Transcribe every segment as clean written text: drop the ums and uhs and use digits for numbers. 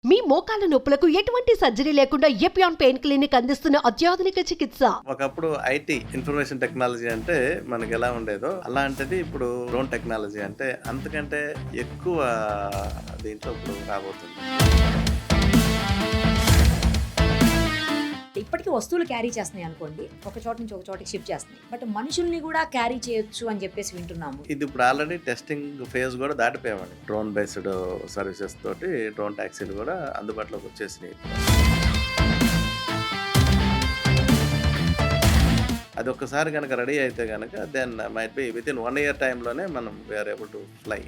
మీ మోకాల నొప్పులకు ఎటువంటి సర్జరీ లేకుండా ఎపియాన్ పెయిన్ క్లినిక్ అందిస్తున్న అత్యాధునిక చికిత్స. ఒకప్పుడు ఐటీ ఇన్ఫర్మేషన్ టెక్నాలజీ అంటే మనకి ఎలా ఉండేదో అలాంటిది ఇప్పుడు డ్రోన్ టెక్నాలజీ అంటే అంతకంటే ఎక్కువ దీంట్లో ఇప్పుడు రాబోతుంది. ఇప్పటికీ వస్తువులు క్యారీ చేస్తున్నాయి అనుకోండి, ఒక చోట నుంచి ఒక చోటకి షిఫ్ట్ చేస్తున్నాయి, బట్ మనుషుల్ని కూడా క్యారీ చేయొచ్చు అని చెప్పేసి వింటున్నాము. ఇది ఇప్పుడు ఆల్రెడీ టెస్టింగ్ ఫేజ్ కూడా దాటిపోయామండి. డ్రోన్ బేస్డ్ సర్వీసెస్ తోటి డ్రోన్ ట్యాక్సీలు కూడా అందుబాటులోకి వచ్చేసినాయి. అది ఒక్కసారి కనుక రెడీ అయితే కనుక then might be within 1 year టైంలోనే మనం వీఆర్ ఏబుల్ టు ఫ్లై.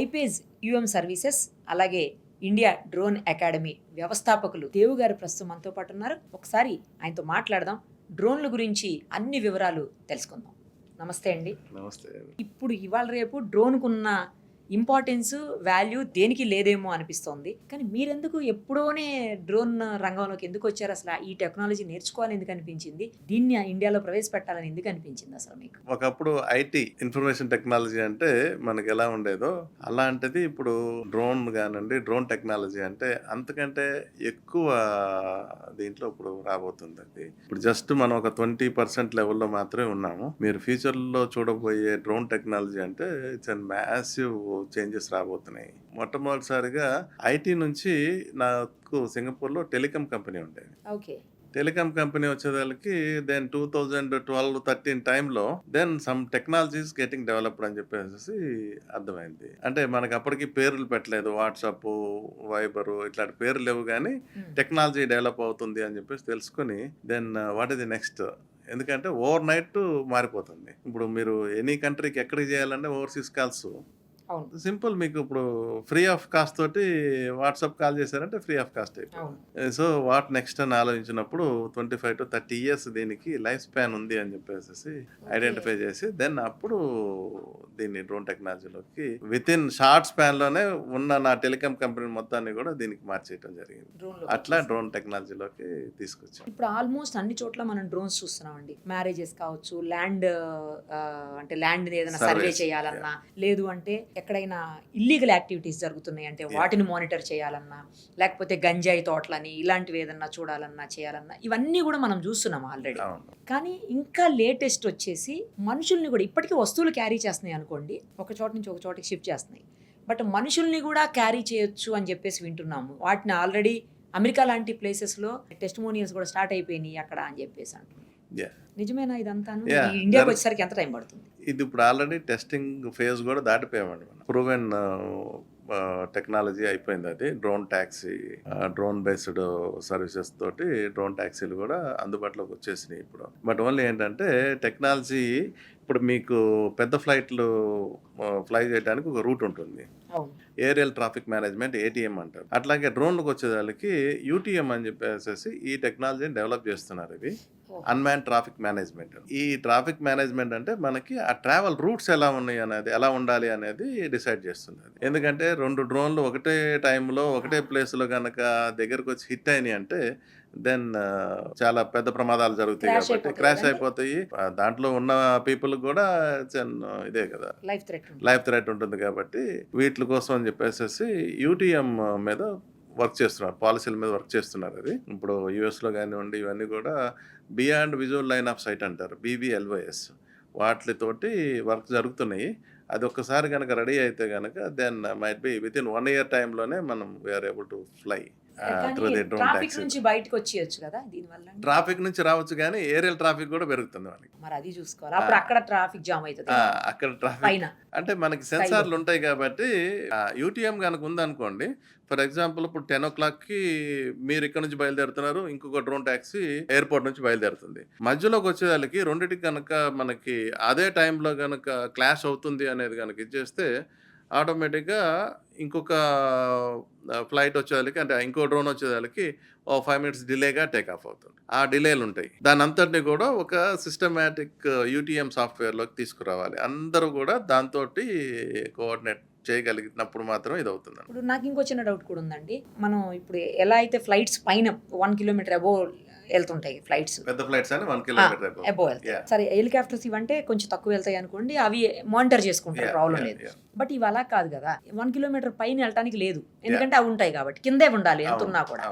ఐపేజ్ యుఎం సర్వీసెస్ అలాగే ఇండియా డ్రోన్ అకాడమీ వ్యవస్థాపకులు దేవు గారు ప్రస్తుతం మనతో పాటు ఉన్నారు. ఒకసారి ఆయనతో మాట్లాడదాం, డ్రోన్ల గురించి అన్ని వివరాలు తెలుసుకుందాం. నమస్తే అండి. నమస్తే. ఇప్పుడు ఇవాళ రేపు డ్రోన్కున్న ఇంపార్టెన్స్ వాల్యూ దేనికి లేదేమో అనిపిస్తోంది, కానీ మీరెందుకు ఎప్పుడోనే డ్రోన్ రంగంలోకి ఎందుకు వచ్చారు? అసలు ఈ టెక్నాలజీ నేర్చుకోవాలని ఎందుకు అనిపించింది? దీన్ని ఇండియాలో ప్రవేశపెట్టాలని ఎందుకు అనిపించింది అసలు మీకు? ఒకప్పుడు ఐటీ ఇన్ఫర్మేషన్ టెక్నాలజీ అంటే మనకి ఎలా ఉండేదో అలాంటిది ఇప్పుడు డ్రోన్ కానండి, డ్రోన్ టెక్నాలజీ అంటే అంతకంటే ఎక్కువ దీంట్లో ఇప్పుడు రాబోతుంది. అది ఇప్పుడు జస్ట్ మనం ఒక 20% లెవెల్లో మాత్రమే ఉన్నాము. మీరు ఫ్యూచర్లో చూడబోయే డ్రోన్ టెక్నాలజీ అంటే ఇట్స్ అండ్ మ్యాసివ్ చేంజెస్ రాబోతున్నాయి. మొట్టమొదటిసారిగా ఐటీ నుంచి నాకు సింగపూర్లో టెలికాం కంపెనీ ఉండేది. ఓకే. టెలికాం కంపెనీ వచ్చేదానికి దెన్ 2012-13 టైంలో then some technologies getting developed అని చెప్పేసి అర్థమైంది. అంటే మనకి అప్పటికి పేర్లు పెట్టలేదు, వాట్సాప్, వైబర్ ఇట్లాంటి పేర్లు లేవు, కానీ టెక్నాలజీ డెవలప్ అవుతుంది అని చెప్పేసి తెలుసుకుని then what is the next. ఎందుకంటే ఓవర్ నైట్ మారిపోతుంది. ఇప్పుడు మీరు ఎనీ కంట్రీకి ఎక్కడికి చేయాలంటే ఓవర్సీస్ కాల్స్ సింపుల్, మీకు ఇప్పుడు ఫ్రీ ఆఫ్ కాస్ట్ తోటి వాట్సాప్ కాల్ చేశారంటే ఫ్రీ ఆఫ్ కాస్ట్ అయిపోయింది. సో వాట్ నెక్స్ట్ అని ఆలోచించినప్పుడు 25 to 30 years దీనికి లైఫ్ స్పాన్ ఉంది అని చెప్పేసి ఐడెంటిఫై చేసి దెన్ అప్పుడు దీన్ని డ్రోన్ టెక్నాలజీలోకి విత్ ఇన్ షార్ట్ స్పాన్ లోనే ఉన్న నా టెలికాం కంపెనీ మొత్తాన్ని కూడా దీనికి మార్చేయడం జరిగింది. అట్లా డ్రోన్ టెక్నాలజీలోకి తీసుకొచ్చాం. ఇప్పుడు ఆల్మోస్ట్ అన్ని చోట్ల మనం డ్రోన్స్ చూస్తున్నామండి. మ్యారేజెస్ కావచ్చు, ల్యాండ్ అంటే ల్యాండ్ ఏదైనా సర్వే చేయాలన్నా, లేదు అంటే ఎక్కడైనా ఇల్లీగల్ యాక్టివిటీస్ జరుగుతున్నాయి అంటే వాటిని మానిటర్ చేయాలన్నా, లేకపోతే గంజాయి తోటలని ఇలాంటివి ఏదన్నా చూడాలన్నా చేయాలన్నా, ఇవన్నీ కూడా మనం చూస్తున్నాం ఆల్రెడీ. కానీ ఇంకా లేటెస్ట్ వచ్చేసి మనుషుల్ని కూడా, ఇప్పటికీ వస్తువులు క్యారీ చేస్తున్నాయి అనుకోండి, ఒక చోట నుంచి ఒక చోటకి షిఫ్ట్ చేస్తున్నాయి, బట్ మనుషుల్ని కూడా క్యారీ చేయొచ్చు అని చెప్పేసి వింటున్నాము. వాటిని ఆల్రెడీ అమెరికా లాంటి ప్లేసెస్లో టెస్టిమోనియల్స్ కూడా స్టార్ట్ అయిపోయినాయి అక్కడ అని చెప్పేసి అంటున్నాం. నిజమేనా ఇదంతా? ఇండియాకి వచ్చేసరికి ఎంత టైం పడుతుంది? ఇది ఇప్పుడు ఆల్రెడీ టెస్టింగ్ ఫేజ్ కూడా దాటిపోయామండి. మనం ప్రూవెన్ టెక్నాలజీ అయిపోయింది. అది drone taxi, drone based services తోటి డ్రోన్ ట్యాక్సీలు కూడా అందుబాటులోకి వచ్చేసినాయి ఇప్పుడు. బట్ ఓన్లీ ఏంటంటే టెక్నాలజీ ఇప్పుడు మీకు పెద్ద ఫ్లైట్లు ఫ్లై చేయడానికి ఒక రూట్ ఉంటుంది, ఏరియల్ ట్రాఫిక్ మేనేజ్మెంట్, ఏటీఎం అంటారు. అట్లాగే డ్రోన్లకు వచ్చేదానికి యూటీఎం అని చెప్పేసి ఈ టెక్నాలజీని డెవలప్ చేస్తున్నారు. ఇవి అన్మ్యాన్ ట్రాఫిక్ మేనేజ్మెంట్. ఈ ట్రాఫిక్ మేనేజ్మెంట్ అంటే మనకి ఆ ట్రావెల్ రూట్స్ ఎలా ఉన్నాయి అనేది, ఎలా ఉండాలి అనేది డిసైడ్ చేస్తుంది. ఎందుకంటే 2 డ్రోన్లు ఒకటే టైంలో ఒకటే ప్లేస్లో కనుక దగ్గరకు వచ్చి హిట్ అయినాయి అంటే దెన్ చాలా పెద్ద ప్రమాదాలు జరుగుతాయి, కాబట్టి క్రాష్ అయిపోతాయి. దాంట్లో ఉన్న పీపుల్ కూడా ఇదే కదా, లైఫ్ థ్రెట్ ఉంటుంది. కాబట్టి వీటి కోసం అని చెప్పేసి యూటీఎం మీద వర్క్ చేస్తున్నారు, పాలసీల మీద వర్క్ చేస్తున్నారు. అది ఇప్పుడు యూఎస్లో కానివ్వండి, ఇవన్నీ కూడా beyond visual line of sight అంటారు, BVLOS, వాటితోటి వర్క్ జరుగుతున్నాయి. అది ఒక్కసారి కనుక రెడీ అయితే కనుక then might be within 1 year టైంలోనే మనం we are able to fly through the drone taxi. నుంచి బయటకు వచ్చేయచ్చు కదా దీనివల్ల? ట్రాఫిక్ నుంచి రావచ్చు, కానీ ఏరియల్ ట్రాఫిక్ కూడా పెరుగుతుంది మనకి. మరి అది చూసుకోవాలి. అప్పుడు అక్కడ ట్రాఫిక్ జామ్ అవుతుంది, అక్కడ ట్రాఫిక్ అంటే మనకి సెన్సార్లు ఉంటాయి కాబట్టి. యూటీఎం కనుక ఉందనుకోండి, ఫర్ ఎగ్జాంపుల్ ఇప్పుడు 10 o'clockకి మీరు ఇక్కడ నుంచి బయలుదేరుతున్నారు, ఇంకొక డ్రోన్ ట్యాక్సీ ఎయిర్పోర్ట్ నుంచి బయలుదేరుతుంది. మధ్యలోకి వచ్చేదానికి రెండింటికి కనుక మనకి అదే టైంలో కనుక క్లాష్ అవుతుంది అనేది కనుక ఇచ్చేస్తే ఆటోమేటిక్గా ఇంకొక ఫ్లైట్ వచ్చేదానికి, అంటే ఇంకో డ్రోన్ వచ్చేదానికి 5 minutes డిలేగా టేక్ ఆఫ్ అవుతుంది. ఆ డిలేలు ఉంటాయి. దాని అంతటిని కూడా ఒక సిస్టమేటిక్ యూటీఎం సాఫ్ట్వేర్లోకి తీసుకురావాలి. అందరూ కూడా దాంతో కోఆర్డినేట్ చేయగలిగినప్పుడు మాత్రం ఇది అవుతుంది. ఇప్పుడు నాకు ఇంకో చిన్న డౌట్ కూడా ఉందండి. మనం ఇప్పుడు ఎలా అయితే ఫ్లైట్స్ పైన 1 kilometer అబోవ్ వెళ్తుంటాయి ఫ్లైట్స్, పెద్ద ఫ్లైట్స్ అని 1 కిలోమీటర్ అబోవ్ వెళ్తాయి. సరే హెలికాప్టర్స్ ఇవంటే కొంచెం తక్కువ వెళ్తాయి అనుకోండి, అవి మానిటర్ చేసుకుంటారు, ప్రాబ్లం లేదు. బట్ ఇవి అలా కాదు కదా, 1 కిలోమీటర్ పైన వెళ్ళటానికి లేదు, ఎందుకంటే అవి ఉంటాయి కాబట్టి, కిందే ఉండాలి ఎంత ఉన్నా కూడా.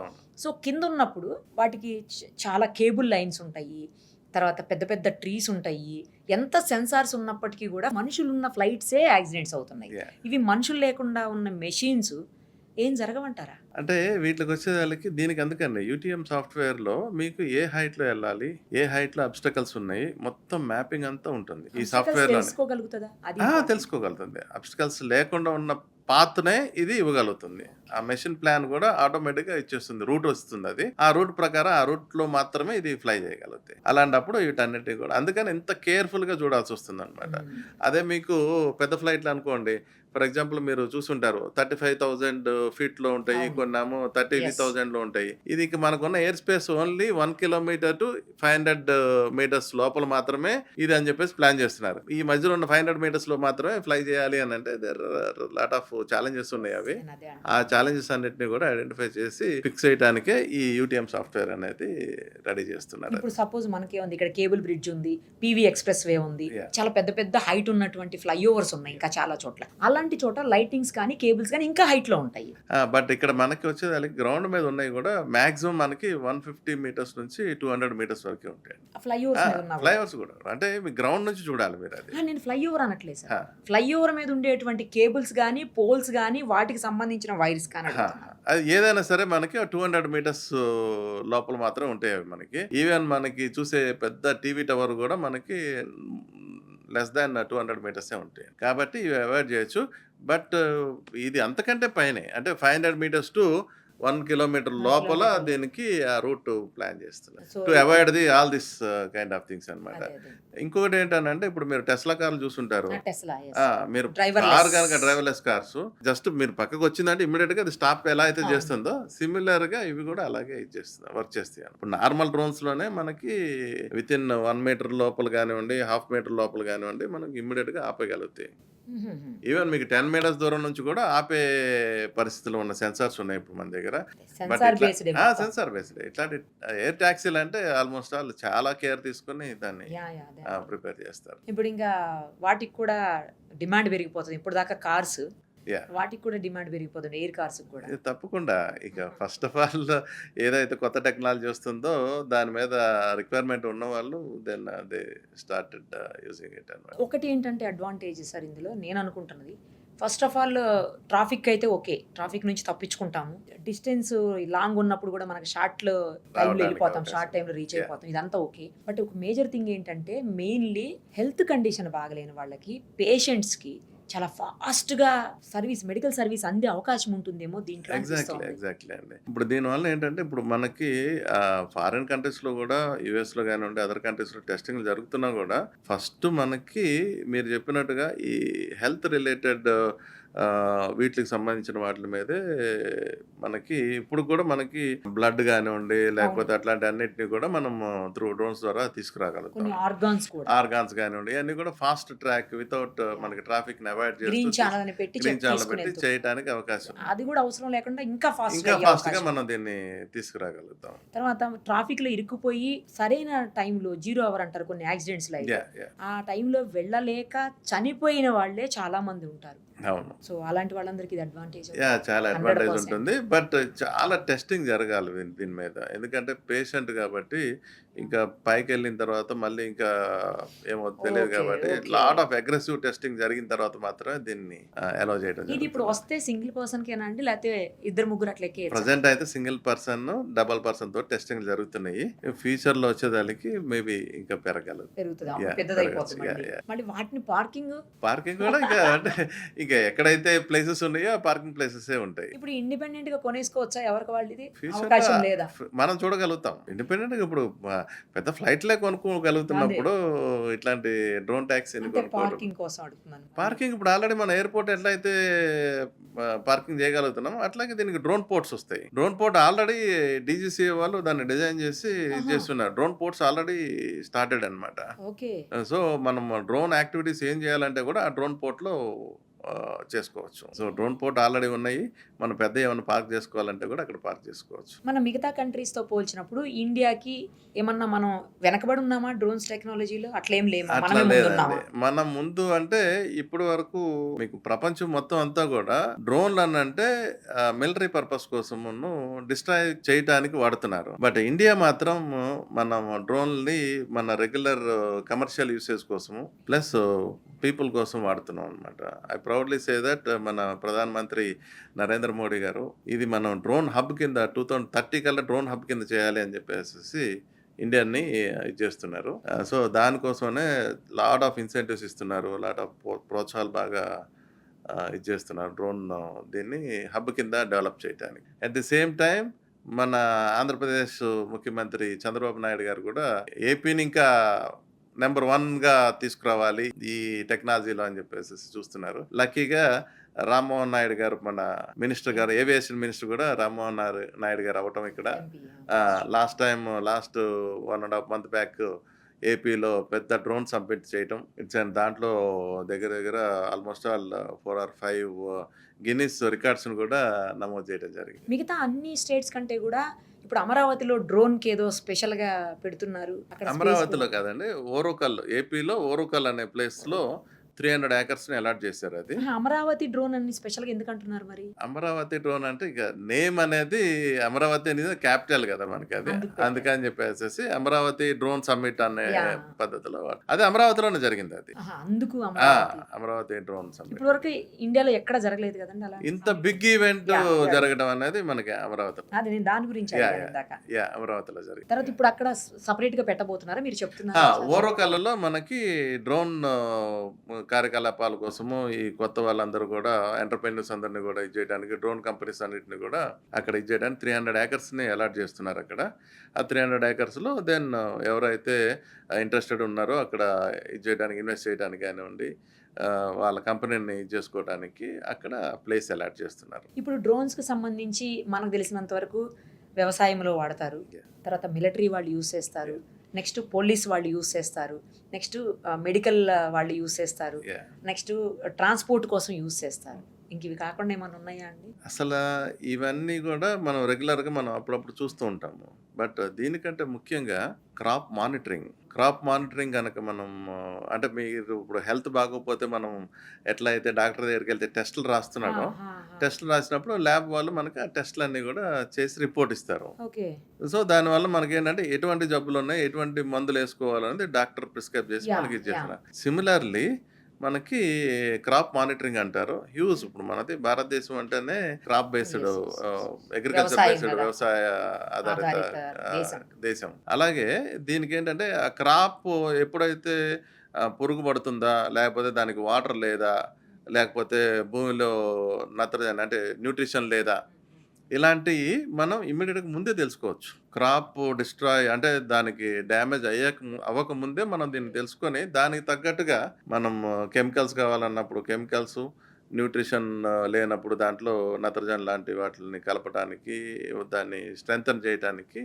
సో కింద ఉన్నప్పుడు వాటికి చాలా కేబుల్ లైన్స్ ఉంటాయి, తర్వాత పెద్ద పెద్ద ట్రీస్ ఉంటాయి, ఎంత సెన్సార్స్ ఉన్నప్పటికీ కూడా మనుషులు ఉన్న ఫ్లైట్సే యాక్సిడెంట్స్ అవుతున్నాయి. ఇవి మనుషులు లేకుండా ఉన్న మెషిన్స్ ఏం జరగమంటారా? అంటే వీటికి వచ్చేదానికి దీనికి అందుకని యూటీఎం సాఫ్ట్వేర్లో మీకు ఏ హైట్లో వెళ్ళాలి, ఏ హైట్లో అబ్స్టకల్స్ ఉన్నాయి, మొత్తం మ్యాపింగ్ అంతా ఉంటుంది ఈ సాఫ్ట్వేర్లో. తెలుసుకోగలుగుతుందా? అది తెలుసుకోగలుగుతుంది. అబ్స్టకల్స్ లేకుండా ఉన్న పాత్నే ఇది ఇవ్వగలుగుతుంది. ఆ మెషిన్ ప్లాన్ కూడా ఆటోమేటిక్గా ఇచ్చేస్తుంది, రూట్ వస్తుంది, అది ఆ రూట్ ప్రకారం ఆ రూట్లో మాత్రమే ఇది ఫ్లై చేయగలుగుతాయి. అలాంటప్పుడు వీటన్నిటి కూడా అందుకని ఇంత కేర్ఫుల్గా చూడాల్సి వస్తుంది అనమాట. అదే మీకు పెద్ద ఫ్లైట్లు అనుకోండి, ఫర్ ఎగ్జాంపుల్ మీరు చూసుంటారు 35,000 ఫీట్లో ఉంటాయి, కొన్నేమో 30,000లో ఉంటాయి. ఇది మనకున్న air space only 1 kilometre to 500 metres లోపల మాత్రమే ఇది అని చెప్పేసి ప్లాన్ చేస్తున్నారు. ఈ మధ్యలో ఉన్న 500 మీటర్స్ లో మాత్రమే ఫ్లై చేయాలి అని అంటే లాట్ ఆఫ్ ఛాలెంజెస్ ఉన్నాయి. అవి ఆ ఛాలెంజెస్ అన్నిటిని కూడా ఐడెంటిఫై చేసి ఫిక్స్ చేయడానికే ఈ యూటీఎం సాఫ్ట్వేర్ అనేది రెడీ చేస్తున్నారు. ఇప్పుడు సపోజ్ మనకి ఉంది ఇక్కడ కేబుల్ బ్రిడ్జ్ ఉంది, పీవీ ఎక్స్ప్రెస్ వే ఉంది, చాలా పెద్ద పెద్ద హైట్ ఉన్నటువంటి ఫ్లైఓవర్స్ ఉన్నాయి ఇంకా చాలా చోట్ల. అలాంటి చోట లైటింగ్స్ కానీ కేబుల్స్ కానీ ఇంకా హైట్ లో ఉంటాయి. బట్ ఇక్కడ మనకి వచ్చేది గ్రౌండ్ మీద ఉన్నాయి కూడా మాక్సిమం మనకి 150 మీటర్స్ నుంచి 200 మీటర్స్ వరకు ఉంటాయి ఫ్లైఓవర్స్ కూడా. అంటే మీ గ్రౌండ్ నుంచి చూడాలి మీరు. అది నేను ఫ్లైఓవర్ అనట్లేదు సార్, ఫ్లైఓవర్ మీద ఉండేటువంటి కేబుల్స్ కానీ పోల్స్ కానీ వాటికి సంబంధించిన వైర్స్ కానీ అది ఏదైనా సరే మనకి 200 మీటర్స్ లోపల మాత్రం ఉంటాయి అవి మనకి. ఈవెన్ మనకి చూసే పెద్ద టీవీ టవర్ కూడా మనకి లెస్ దాన్ 200 మీటర్సే ఉంటాయి. కాబట్టి ఇవి అవాయిడ్ చేయొచ్చు. బట్ ఇది అంతకంటే పైనే, అంటే 500 మీటర్స్ టు 1 కిలోమీటర్ లోపల దీనికి ఆ రూట్ ప్లాన్ చేస్తున్నారు to avoid all this kind of things అనమాట. ఇంకొకటి ఏంటంటే ఇప్పుడు మీరు టెస్లా కార్లు చూస్తుంటారు, మీరు కార్ కనుక డ్రైవర్లెస్ కార్స్ జస్ట్ మీరు పక్కకు వచ్చిందంటే ఇమ్మీడియట్ గా అది స్టాప్ ఎలా అయితే చేస్తుందో సిమిలర్ గా ఇవి కూడా అలాగే వర్క్ చేస్తాయి. ఇప్పుడు నార్మల్ డ్రోన్స్ లోనే మనకి విత్ ఇన్ 1 మీటర్ లోపల కానివ్వండి, 1/2 మీటర్ లోపల కానివ్వండి మనకి ఇమ్మీడియట్ గా ఆపగలుగుతాయి. ఈవెన్ మీకు 10 మీటర్స్ దూరం నుంచి కూడా ఆపే పరిస్థితిలో ఉన్న సెన్సార్స్ ఉన్నాయి ఇప్పుడు మన దగ్గర. సెన్సార్ బేస్డ్ ఇట్లాంటి ఎయిర్ టాక్సీలు అంటే ఆల్మోస్ట్ ఆల్ చాలా కేర్ తీసుకుని దాన్ని ప్రిపేర్ చేస్తారు. ఇప్పుడు ఇంకా వాటికి కూడా డిమాండ్ పెరిగిపోతుంది. ఇప్పుడు దాకా కార్స్, వాటికి కూడా డిమాండ్ పెరిగిపోతుంది, ఎయిర్ కార్స్ కూడా. తప్పకుండా. ఇక ఫస్ట్ ఆఫ్ ఆల్ ఏదైతే కొత్త టెక్నాలజీ వస్తుందో దాని మీద రిక్వైర్మెంట్ ఉన్న వాళ్ళు then they started using it అన్నమాట. ఒకటి ఏంటంటే అడ్వాంటేజ్ సార్ ఇందులో నేను అనుకుంటున్నది, ఫస్ట్ ఆఫ్ ఆల్ ట్రాఫిక్ అయితే ఓకే, ట్రాఫిక్ నుంచి తప్పించుకుంటాము. డిస్టెన్స్ లాంగ్ ఉన్నప్పుడు కూడా మనకి షార్ట్ టైంలో వెళ్ళిపోతాం, షార్ట్ టైంలో రీచ్ అయిపోతాం, ఇదంతా ఓకే. బట్ ఒక మేజర్ థింగ్ ఏంటంటే మెయిన్లీ హెల్త్ కండిషన్ బాగలేని వాళ్ళకి, పేషెంట్స్కి చాలా ఫాస్ట్ గా సర్వీస్, మెడికల్ సర్వీస్ అందే అవకాశం ఉంటుందేమో దీంట్లో. ఎగ్జాక్ట్లీ అండి. ఇప్పుడు దీనివల్ల ఏంటంటే ఇప్పుడు మనకి ఫారిన్ కంట్రీస్ లో కూడా, యుఎస్ లో కానివ్వండి, అదర్ కంట్రీస్ లో టెస్టింగ్ జరుగుతున్నా కూడా ఫస్ట్ మనకి మీరు చెప్పినట్టుగా ఈ హెల్త్ రిలేటెడ్ వీటికి సంబంధించిన వాటి మీదే మనకి ఇప్పుడు కూడా మనకి బ్లడ్ కానివ్వండి లేకపోతే అట్లాంటి అన్నిటిని కూడా మనం త్రూ డ్రోన్స్ ద్వారా తీసుకురాగలుగుతాం. ఆర్గాన్స్ కానివ్వండి అన్ని కూడా ఫాస్ట్ ట్రాక్ వితౌట్ మనకి ట్రాఫిక్ ని అవాయిడ్ చేస్తూ గ్రీన్ ఛానల్ పెట్టి చేయడానికి అవకాశం. అది కూడా అవసరం లేకుండా ఇంకా ఫాస్ట్ గా మనం దీన్ని తీసుకురాగలుగుతాం. తర్వాత ట్రాఫిక్ లో ఇరుక్కుపోయి సరైన టైంలో 0 అవర్ అంటారు కొన్ని యాక్సిడెంట్స్ లో, ఆ టైంలో వెళ్ళలేక చనిపోయిన వాళ్ళే చాలా మంది ఉంటారు. అవును. సో అలాంటి వాళ్ళందరికీ ఇది అడ్వాంటేజ్, చాలా అడ్వాంటేజ్ ఉంటుంది. బట్ చాలా టెస్టింగ్ జరగాలి దీని మీద, ఎందుకంటే పేషెంట్ కాబట్టి ఇంకా పైకి వెళ్ళిన తర్వాత మళ్ళీ ఇంకా ఏమో తెలియదు కాబట్టి లాట్ ఆఫ్ అగ్రెసివ్ టెస్టింగ్ జరిగిన తర్వాత మాత్రమే దీన్ని అలౌ చేయడం. ఇది ఇప్పుడు వస్తే సింగిల్ పర్సన్ కేనా అండి లేకపోతే 2-3 అట్లా ఎక్కేయచ్చా? ప్రెసెంట్ అయితే సింగిల్ పర్సన్, డబల్ పర్సన్ తో టెస్టింగ్ జరుగుతున్నాయి. ఫ్యూచర్ లో వచ్చేదానికి మేబీ ఇంకా పెద్దదైపోతుంది. మళ్ళీ వాటిని పార్కింగ్ కూడా ఇంకా అంటే ఇంకా ఎక్కడైతే ప్లేసెస్ ఉన్నాయో పార్కింగ్ ప్లేసెస్ ఉంటాయి. ఇప్పుడు ఇండిపెండెంట్ గా కొనేసుకోవచ్చా ఎవరికి వాళ్ళు? ఇది అవకాశం లేదా? మనం చూడగలుగుతాం ఇండిపెండెంట్ గా. ఇప్పుడు పెద్ద ఫ్లైట్లే కొనుక్కోగలుగుతున్నప్పుడు ఇట్లాంటి డ్రోన్ టాక్సీ పార్కింగ్ కోసం అడుగుతున్నాను. పార్కింగ్ ఇప్పుడు ఆల్రెడీ మన ఎయిర్పోర్ట్ ఎట్లయితే పార్కింగ్ చేయగలుగుతున్నాం అట్లాగే దీనికి డ్రోన్ పోర్ట్స్ వస్తాయి. డ్రోన్ పోర్ట్ ఆల్రెడీ డీజీసీ వాళ్ళు దాన్ని డిజైన్ చేసి చేస్తున్నారు. డ్రోన్ పోర్ట్స్ ఆల్రెడీ స్టార్టెడ్ అనమాట. సో మనం డ్రోన్ యాక్టివిటీస్ ఏం చేయాలంటే కూడా ఆ డ్రోన్ పోర్ట్ లో చేసుకోవచ్చు. సో డ్రోన్ పోర్ట్ ఆల్రెడీ ఉన్నాయి. మనం పెద్ద ఏమైనా పార్క్ చేసుకోవాలంటే కూడా అక్కడ పార్క్ చేసుకోవచ్చు. మన మిగతా కంట్రీస్తో పోల్చినప్పుడు ఇండియాకి ఏమన్నా మనం వెనకబడి ఉన్నామా డ్రోన్స్ టెక్నాలజీలో? అట్లేం లేమా? అట్లా మనమే లేదండి. ముందున్నామా? మనం ముందు అంటే ఇప్పటి వరకు మీకు ప్రపంచం మొత్తం అంతా కూడా డ్రోన్లు అంటే మిలిటరీ పర్పస్ కోసమును డిస్ట్రాయ్ చేయడానికి వాడుతున్నారు. బట్ ఇండియా మాత్రం మనం డ్రోన్ని మన రెగ్యులర్ కమర్షియల్ యూసేజ్ కోసము ప్లస్ పీపుల్ కోసం వాడుతున్నాం అనమాట. ఐ ప్రౌడ్లీ సే దట్ మన ప్రధానమంత్రి నరేంద్ర మోడీ గారు ఇది మనం డ్రోన్ హబ్ కింద 2030 కల్లా డ్రోన్ హబ్ కింద చేయాలి అని చెప్పేసి ఇండియాని ఇది చేస్తున్నారు. సో దానికోసమే లాట్ ఆఫ్ ఇన్సెంటివ్స్ ఇస్తున్నారు, లాట్ ఆఫ్ ప్రోత్సాహాలు బాగా ఇది చేస్తున్నారు డ్రోన్ దీన్ని హబ్ కింద డెవలప్ చేయడానికి. అట్ ది సేమ్ టైం మన ఆంధ్రప్రదేశ్ ముఖ్యమంత్రి చంద్రబాబు నాయుడు గారు కూడా ఏపీని ఇంకా నెంబర్ 1గా తీసుకురావాలి ఈ టెక్నాలజీలో అని చెప్పేసి చూస్తున్నారు. లక్కీగా రామ్మోహన్ నాయుడు గారు మన మినిస్టర్ గారు ఏవియేషన్ మినిస్టర్ కూడా రామ్మోహన్ నాయుడు గారు అవ్వటం ఇక్కడ లాస్ట్ 1.5 month బ్యాక్ ఏపీలో పెద్ద డ్రోన్ సబ్మిట్ చేయటం దాంట్లో దగ్గర ఆల్మోస్ట్ ఆల్ 4 or 5 గిన్నిస్ రికార్డ్స్ని కూడా నమోదు చేయడం జరిగింది. మిగతా అన్ని స్టేట్స్ కంటే కూడా ఇప్పుడు అమరావతిలో డ్రోన్కి ఏదో స్పెషల్గా పెడుతున్నారు. అక్కడ అమరావతిలో కాదండి, ఓరుకల్, ఏపీలో ఓరుకల్ అనే ప్లేస్లో 300 acres అలాట్ చేశారు. అది అమరావతి డ్రోన్ అని స్పెషల్గా ఎందుకు అంటున్నారు మరి? అమరావతి డ్రోన్ అంటే ఇక నేమ్ అనేది అమరావతి అనేది క్యాపిటల్ కదా మనకి, అది అందుకని చెప్పేసి అమరావతి డ్రోన్ సమ్మిట్ అనే పద్ధతిలో అది అమరావతిలోనే జరిగింది. అది అందుకు అమరావతి డ్రోన్ సమ్మిట్ ఇప్పుడు వరకు ఇండియాలో ఎక్కడ జరగలేదు కదండి అలా. ఇంత బిగ్ ఈవెంట్ జరగడం అనేది మనకి అమరావతి, అది నేను దాని గురించి అమరావతిలో జరిగింది. తర్వాత ఇప్పుడు అక్కడ సపరేట్ గా పెట్టబోతున్నారా మీరు చెప్తున్నారు? ఓరోకల్లో మనకి డ్రోన్ కార్యకలాపాల కోసము ఈ కొత్త వాళ్ళందరూ కూడా ఎంటర్ప్రెన్యూర్స్ అందరినీ కూడా ఇది చేయడానికి, డ్రోన్ కంపెనీస్ అన్నింటినీ కూడా అక్కడ ఇది చేయడానికి 300 acresని అలాట్ చేస్తున్నారు. అక్కడ ఆ 300 acresలో దెన్ ఎవరైతే ఇంట్రెస్టెడ్ ఉన్నారో అక్కడ ఇది చేయడానికి, ఇన్వెస్ట్ చేయడానికి కానివ్వండి, వాళ్ళ కంపెనీని ఇది చేసుకోవడానికి అక్కడ ప్లేస్ అలాట్ చేస్తున్నారు. ఇప్పుడు డ్రోన్స్కి సంబంధించి మనకు తెలిసినంత వరకు వ్యవసాయంలో వాడతారు, తర్వాత మిలిటరీ వాళ్ళు యూస్ చేస్తారు, నెక్స్ట్ పోలీస్ వాళ్ళు యూస్ చేస్తారు, నెక్స్ట్ మెడికల్ వాళ్ళు యూస్ చేస్తారు, నెక్స్ట్ ట్రాన్స్పోర్ట్ కోసం యూస్ చేస్తారు. ఇంక ఇవి కాకుండా ఏమైనా ఉన్నాయా అండి? అసలు ఇవన్నీ కూడా మనం రెగ్యులర్గా మనం అప్పుడప్పుడు చూస్తూ ఉంటాము. బట్ దీనికంటే ముఖ్యంగా క్రాప్ మానిటరింగ్ కనుక మనం అంటే మీరు ఇప్పుడు హెల్త్ బాగోకపోతే మనం ఎట్లా అయితే డాక్టర్ దగ్గరికి వెళ్తే టెస్టులు రాస్తున్నాడో, టెస్టులు రాసినప్పుడు ల్యాబ్ వాళ్ళు మనకి ఆ టెస్టులు అన్నీ కూడా చేసి రిపోర్ట్ ఇస్తారు. సో దానివల్ల మనకి ఏంటంటే ఎటువంటి జబ్బులు ఉన్నాయి, ఎటువంటి మందులు వేసుకోవాలనేది డాక్టర్ ప్రిస్క్రైబ్ చేసి మనకి ఇచ్చేస్తున్నారు. సిమిలర్లీ మనకి క్రాప్ మానిటరింగ్ అంటారు. హ్యూజ్ ఇప్పుడు మనది భారతదేశం అంటేనే క్రాప్ బేస్డ్ అగ్రికల్చర్ బేస్డ్ వ్యవసాయ ఆధారిత దేశం. అలాగే దీనికి ఏంటంటే ఆ క్రాప్ ఎప్పుడైతే పురుగు పడుతుందా, లేకపోతే దానికి వాటర్ లేదా, లేకపోతే భూమిలో నత్రజని అంటే న్యూట్రిషన్ లేదా, ఇలాంటివి మనం ఇమ్మీడియట్గా ముందే తెలుసుకోవచ్చు. క్రాప్ డిస్ట్రాయ్ అంటే దానికి డ్యామేజ్ అవ్వకముందే మనం దీన్ని తెలుసుకొని దానికి తగ్గట్టుగా మనం కెమికల్స్ కావాలన్నప్పుడు కెమికల్స్, న్యూట్రిషన్ లేనప్పుడు దాంట్లో నత్రజని లాంటి వాటిని కలపడానికి, దాన్ని స్ట్రెంథన్ చేయడానికి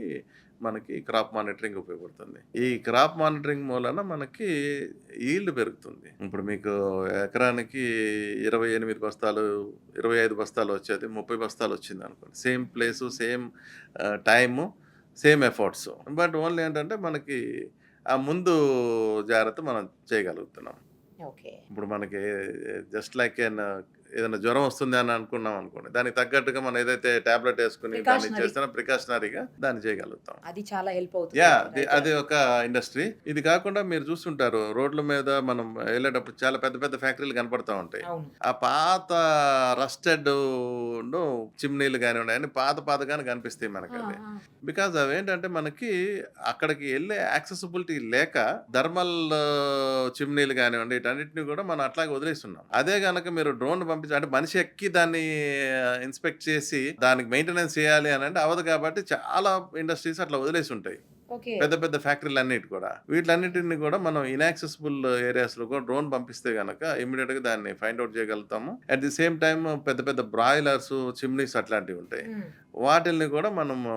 మనకి క్రాప్ మానిటరింగ్ ఉపయోగపడుతుంది. ఈ క్రాప్ మానిటరింగ్ మూలన మనకి ఈల్డ్ పెరుగుతుంది. ఇప్పుడు మీకు ఎకరానికి 28 బస్తాలు 25 బస్తాలు వచ్చేది 30 బస్తాలు వచ్చింది అనుకోండి. Same place, same time, same efforts. But only ఏంటంటే మనకి ఆ ముందు జాగ్రత్త మనం చేయగలుగుతున్నాం. ఇప్పుడు మనకి జస్ట్ లైక్ ఏదైనా జ్వరం వస్తుంది అని అనుకున్నాం అనుకోండి, దానికి తగ్గట్టుగా మనం ఏదైతే టాబ్లెట్ వేసుకుని దాన్ని చేస్తున్నా ప్రికాషనరీగా దాన్ని చేయగలుగుతాం. అది చాలా హెల్ప్ అవుతుంది. అది ఒక ఇండస్ట్రీ. ఇది కాకుండా మీరు చూస్తుంటారు రోడ్ల మీద మనం వెళ్ళేటప్పుడు చాలా పెద్ద పెద్ద ఫ్యాక్టరీలు కనపడతా ఉంటాయి. ఆ పాత రస్టెడ్ చిమ్నీలు కానివ్వండి అన్ని పాతగానే కనిపిస్తాయి మనకి. అది బికాజ్ అవేంటంటే మనకి అక్కడికి వెళ్ళే యాక్సెసిబిలిటీ లేక థర్మల్ చిమ్నీలు కానివ్వండి వీటన్నిటిని కూడా మనం అట్లాగే వదిలేస్తున్నాం. అదే కనుక మీరు డ్రోన్ అంటే మనిషి ఎక్కి దాన్ని ఇన్స్పెక్ట్ చేసి దానికి మెయింటెనెన్స్ చేయాలి అని అంటే అవదు. కాబట్టి చాలా ఇండస్ట్రీస్ అట్లా వదిలేసి ఉంటాయి, పెద్ద పెద్ద ఫ్యాక్టరీలు అన్నిటి కూడా. వీటిలన్నిటిని కూడా మనం ఇన్యాక్సెసిబుల్ ఏరియాస్ లో కూడా డ్రోన్ పంపిస్తే గనక ఇమీడియట్ గా దాన్ని ఫైండ్ అవుట్ చేయగలుగుతాము. అట్ ది సేమ్ టైం పెద్ద పెద్ద బ్రాయిలర్స్, చిమ్నీస్ అట్లాంటివి ఉంటాయి, వాటిల్ని కూడా మనము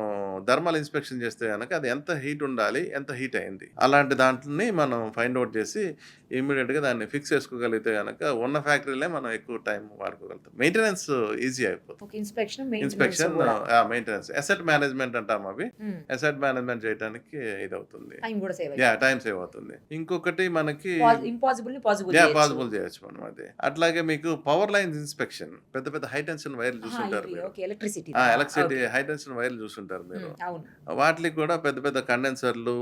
థర్మల్ ఇన్స్పెక్షన్ చేస్తే గనక అది ఎంత హీట్ ఉండాలి, ఎంత హీట్ అయింది. అలాంటి దాంట్లని మనం ఫైండ్ ఔట్ చేసి ఇమ్మీడియేట్‌గా దాన్ని ఫిక్స్ చేసుకోగలిగితే గనక ఉన్న ఫ్యాక్టరీలే మనం ఎక్కువ టైం వాడుకోగలుగుతాం. మెయింటెనెన్స్ ఈజీ అయిపోతుంది. ఓకే. ఇన్స్పెక్షన్, మెయింటెనెన్స్ ఇన్స్పెక్షన్, కూడా. మెయింటెనెన్స్, అసెట్ మేనేజ్మెంట్ అంటాం అవి. హ్మ్. అసెట్ మేనేజ్మెంట్ చేయడానికి ఇదవుతుంది. టైం కూడా సేవ్ టైం సేవ్ అవుతుంది. ఇంకొకటి మనకి ఇంపాసిబుల్ ని పాసిబుల్ పాసిబుల్ చేయొచ్చు మనం అది. అట్లాగే మీకు పవర్ లైన్స్ ఇన్స్పెక్షన్, పెద్ద పెద్ద హై టెన్షన్ వైర్లు చూస్తుంటారు మీరు. Okay. Electricity. Electricity high tension వైర్లు చూస్తుంటారు మీరు. అవును. వాటికి కూడా పెద్ద పెద్ద కండెన్సర్లు,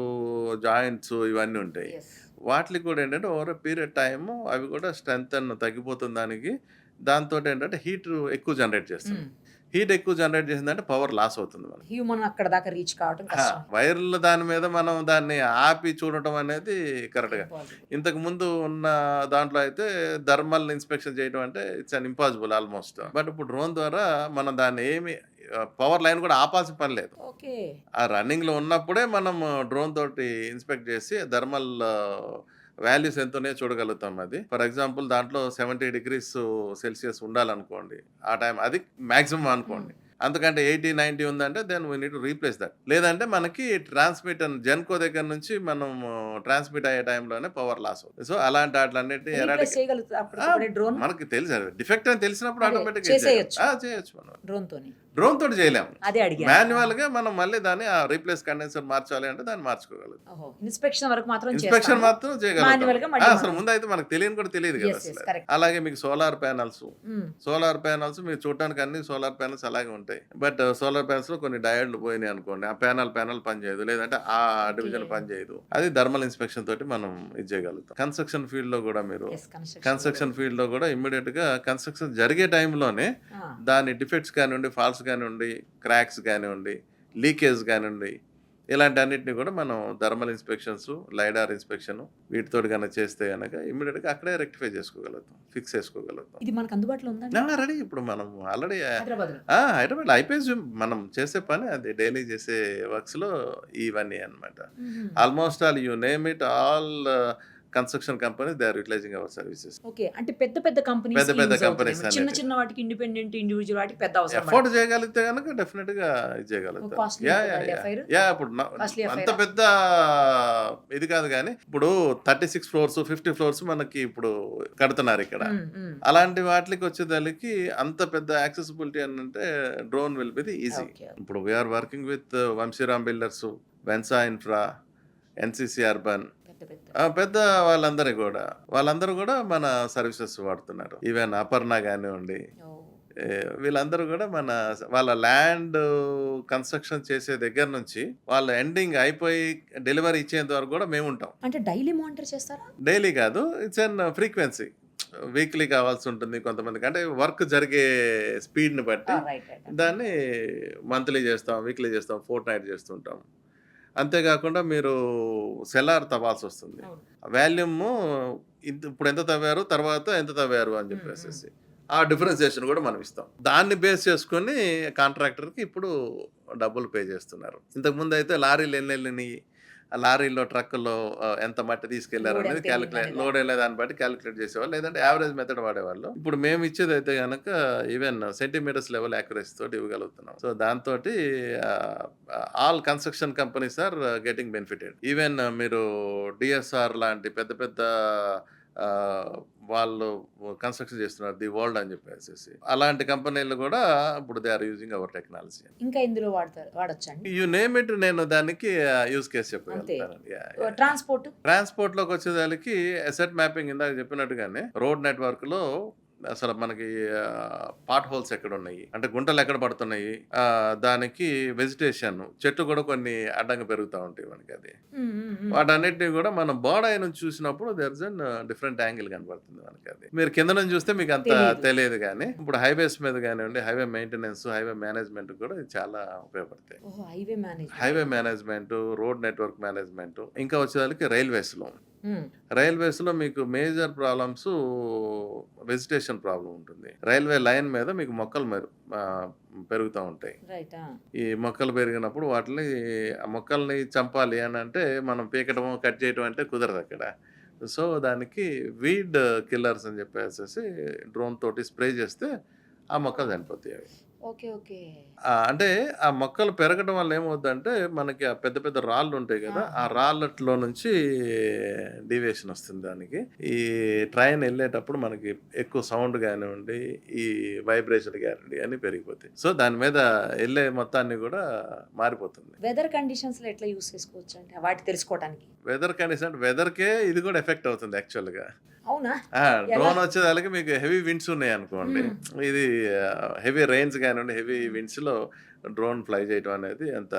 జాయింట్స్ ఇవన్నీ ఉంటాయి. ఎస్. వాటికి కూడా ఏంటంటే ఓవర్ పీరియడ్ టైము అవి కూడా స్ట్రెంత్ తగ్గిపోతుంది దానికి. దాంతో ఏంటంటే హీట్ ఎక్కువ జనరేట్ చేస్తుంది. హీట్ ఎక్కువ జనరేట్ చేసిందంటే పవర్ లాస్ అవుతుంది మనకి. హ్యూమన్ అక్కడ దాకా రీచ్ కావడం కష్టం. వైర్ల దాని మీద మనం దాన్ని ఆపి చూడటం అనేది కరెక్ట్గా. Impossible. ఇంతకు ముందు ఉన్న దాంట్లో అయితే థర్మల్ ఇన్స్పెక్షన్ చేయడం అంటే it's an impossible almost. But ఇప్పుడు డ్రోన్ ద్వారా మనం దాన్ని ఏమి పవర్ లైన్ కూడా ఆపాల్సిన పని లేదు. ఓకే. ఆ రన్నింగ్లో ఉన్నప్పుడే మనం డ్రోన్ తోటి ఇన్స్పెక్ట్ చేసి థర్మల్ వాల్యూస్ ఎంత ఉన్నాయో చూడగలుగుతాం. అది ఫర్ ఎగ్జాంపుల్ దాంట్లో 70 degrees సెల్సియస్ ఉండాలనుకోండి, ఆ టైం అది మ్యాక్సిమం అనుకోండి. అంతకంటే 80, 90 ఉందంటే then we need to replace that. లేదంటే మనకి ట్రాన్స్మిట్ జెన్కో దగ్గర నుంచి మనం ట్రాన్స్మిట్ అయ్యే టైంలోనే పవర్ లాస్ అవుతుంది. సో అలాంటి వాటిలన్నిటి రీప్లేస్ చేయగలుగుతా అప్పుడు డ్రోన్ మనకి తెలుసు, డిఫెక్ట్ అని తెలిసినప్పుడు అదే, ఆటోమేటిక్ చేసేయొచ్చు. చేయొచ్చు. మనం డ్రోన్ తోని. డ్రోన్ తోటి చేయలేము. అదే అడిగాను. మాన్యువల్ గా మనం మళ్ళీ దాన్ని రీప్లేస్ కండెన్సర్ మార్చాలి అంటే దాన్ని మార్చుకోగలుగుతాం. ఓహో. ఇన్స్పెక్షన్ వరకు మాత్రం ఇన్స్పెక్షన్ మాత్రం Manual గా చేయగలుగుతాం. మళ్ళీ అసలు ముందు అయితే మనకు తెలియని కూడా తెలియదు కదా Yes, yes, అసలు. correct. అలాగే మీకు సోలార్ ప్యానల్స్ మీరు చూడడానికి అన్ని సోలార్ ప్యానల్స్ అలాగే ఉంటాయి. బట్ సోలార్ ప్యానల్స్ లో కొన్ని డయోడ్లు పోయినాయి అనుకోండి, ఆ ప్యానల్ పనిచేయదు, లేదంటే ఆ డివిజన్ పనిచేయదు. అది థర్మల్ ఇన్స్పెక్షన్ తోటి మనం ఇది చేయగలుగుతాం. కన్స్ట్రక్షన్ ఫీల్డ్ లో కూడా మీరు కన్స్ట్రక్షన్ ఫీల్డ్ లో కూడా ఇమ్మీడియట్ గా కన్స్ట్రక్షన్ జరిగే టైంలోనే దాని డిఫెక్ట్స్ కానివ్వండి, ఫాల్ట్స్ కానివ్వండి, క్రాక్స్ కానివ్వండి, లీకేజ్ కానివ్వండి, ఇలాంటి అన్నింటినీ కూడా మనం థర్మల్ ఇన్స్పెక్షన్స్, లైడార్ ఇన్స్పెక్షన్ వీటితో కనుక చేస్తే కనుక ఇమ్మీడియట్గా అక్కడే రెక్టిఫై చేసుకోగలుగుతాం, ఫిక్స్ చేసుకోగలుగుతాం. ఇది మనకు అందుబాటులో ఉందా రెడీ. ఇప్పుడు మనం ఆల్రెడీ హైదరాబాద్? హైదరాబాద్ అయిపోయి మనం చేసే పని అది, డైలీ చేసే వర్క్స్లో ఇవన్నీ అనమాట. Almost all you name it, all construction companies they are utilising our services. Okay. అంటే పెద్ద కంపెనీస్, చిన్న వాటికి ఇండిపెండెంట్ ఇండివిజువల్ వాటికి పెద్ద అవసరం. ఎఫోర్డ్ చేయగలిగితే కనుక డెఫినెట్ గా ఇది చేయగలుగుతాం. ఇప్పుడు అంత పెద్ద ఇది కాదు కానీ ఇప్పుడు 36 floors 50 floors మనకి ఇప్పుడు కడుతున్నారు ఇక్కడ. అలాంటి వాటికి వచ్చేదానికి అంత పెద్ద యాక్సెసిబిలిటీ అని అంటే drone will be the easy. ఇప్పుడు we are working with Vamsiram builders, Vensa infra, NCC urban, పెద్ద వాళ్ళందరూ కూడా మన సర్వీసెస్ వాడుతున్నారు. ఈవెన్ అపర్ణ కానివ్వండి, వీళ్ళందరూ కూడా వాళ్ళ ల్యాండ్ కన్స్ట్రక్షన్ చేసే దగ్గర నుంచి వాళ్ళ ఎండింగ్ అయిపోయి డెలివరీ ఇచ్చేంత వరకు కూడా మేము ఉంటాం. అంటే డైలీ మానిటర్ చేస్తారా? డైలీ కాదు, ఇట్స్ అన్ ఫ్రీక్వెన్సీ. వీక్లీ కావాల్సి ఉంటుంది కొంతమందికి, అంటే వర్క్ జరిగే స్పీడ్ని బట్టి దాన్ని మంత్లీ చేస్తాం, వీక్లీ చేస్తాం, ఫోర్ట్ నైట్ చేస్తుంటాం. అంతేకాకుండా మీరు సెల్లార్ తవ్వాల్సి వస్తుంది. వాల్యూమ్ ఇప్పుడు ఎంత తవ్వారు, తర్వాత ఎంత తవ్వారు అని చెప్పేసి ఆ డిఫరెన్సియేషన్ కూడా మనం ఇస్తాం. దాన్ని బేస్ చేసుకొని కాంట్రాక్టర్కి ఇప్పుడు డబ్బులు పే చేస్తున్నారు. ఇంతకుముందు అయితే లారీలు ఎన్ని వెళ్ళినాయి, ఆ లారీలో ట్రక్కులో ఎంత మట్టి తీసుకెళ్లారు అనేది లోడ్ వెళ్ళే దాన్ని బట్టి క్యాలిక్యులేట్ చేసేవాళ్ళు, లేదంటే యావరేజ్ మెథడ్ వాడేవాళ్ళు. ఇప్పుడు మేము ఇచ్చేది అయితే కనుక ఈవెన్ సెంటీమీటర్స్ లెవెల్ యాక్యురసీ తోటి ఇవ్వగలుగుతున్నాం. సో దాంతో all construction companies are getting benefited. Even మీరు డిఎస్ఆర్ లాంటి పెద్ద పెద్ద వాళ్ళు కన్స్ట్రక్షన్ చేస్తున్నారు, ది వరల్డ్ అని చెప్పేసి, అలాంటి కంపెనీలు కూడా ఇప్పుడు they are using our technology. ఇంకా ఇందులో వాడొచ్చండి? యూ నేమ్ ఇట్, నేను దానికి యూజ్ కేసు చెప్పగలుగుతాను. ట్రాన్స్పోర్ట్ లోకి వచ్చేదానికి అసెట్ మ్యాపింగ్ ఇందాక చెప్పినట్టుగానే రోడ్ నెట్వర్క్ లో అసలు మనకి పాట్ హోల్స్ ఎక్కడ ఉన్నాయి, అంటే గుంటలు ఎక్కడ పడుతున్నాయి, దానికి వెజిటేషన్, చెట్లు కూడా కొన్ని అడ్డంగా పెరుగుతూ ఉంటాయి మనకి. అది వాటన్నిటిని కూడా మనం బోర్డ్ అయి నుంచి చూసినప్పుడు there is an different angle కనబడుతుంది మనకి. అది మీరు కింద నుంచి చూస్తే మీకు అంత తెలియదు, కానీ ఇప్పుడు హైవేస్ మీద కానివ్వండి, హైవే మెయింటెనెన్స్, హైవే మేనేజ్మెంట్ కూడా చాలా ఉపయోగపడతాయి. Highway management, road network management. ఇంకా వచ్చేదానికి రైల్వేస్ లో మీకు మేజర్ ప్రాబ్లమ్స్ వెజిటేషన్ ప్రాబ్లం ఉంటుంది. రైల్వే లైన్ మీద మీకు మొక్కలు పెరుగుతూ ఉంటాయి. ఈ మొక్కలు పెరిగినప్పుడు మొక్కల్ని చంపాలి అని అంటే మనం పీకటం, కట్ చేయడం అంటే కుదరదు అక్కడ. సో దానికి వీడ్ కిల్లర్స్ అని చెప్పేసి డ్రోన్ తోటి స్ప్రే చేస్తే ఆ మొక్కలు చనిపోతాయి. ఓకే. ఓకే. అంటే ఆ మొక్కలు పెరగడం వల్ల ఏమవుద్దంటే, మనకి ఆ పెద్ద పెద్ద రాళ్ళుంటాయి గదా! ఆ ఆహా! రాళ్ళట్లో నుంచి డీవియేషన్ వస్తుంది దానికి. ఈ ట్రైన్ ఎళ్ళేటప్పుడు మనకి ఎక్కువ సౌండ్ గానివ్వండి, ఈ వైబ్రేషన్ గానివ్వండి అన్నీ పెరిగిపోతాయి. సో, దాని మీద ఎళ్ళే మొత్తాన్ని గూడా మారిపోతుంది. వెదర్ కండిషన్స్‌లో ఎట్లా యూజ్ చేసుకోవచ్చండి? వాటి తెలుసుకోవటానికి? వెదర్ కండిషన్ అంటే వెదర్‌కే ఇది గూడా ఎఫెక్ట్ అవుతుంది యాక్చువల్‌గా. అవునా? ఆ! ఎలా? డ్రోన్ వచ్చేదాళ్ళకి మీకు హెవీ విండ్స్ ఉన్నాయనుకోండి. హ్మ్. ఇది హెవీ రెయిన్స్ గానివ్వండి, హెవీ విండ్స్‌లో డ్రోన్ ఫ్లై చేయటం అనేది అంత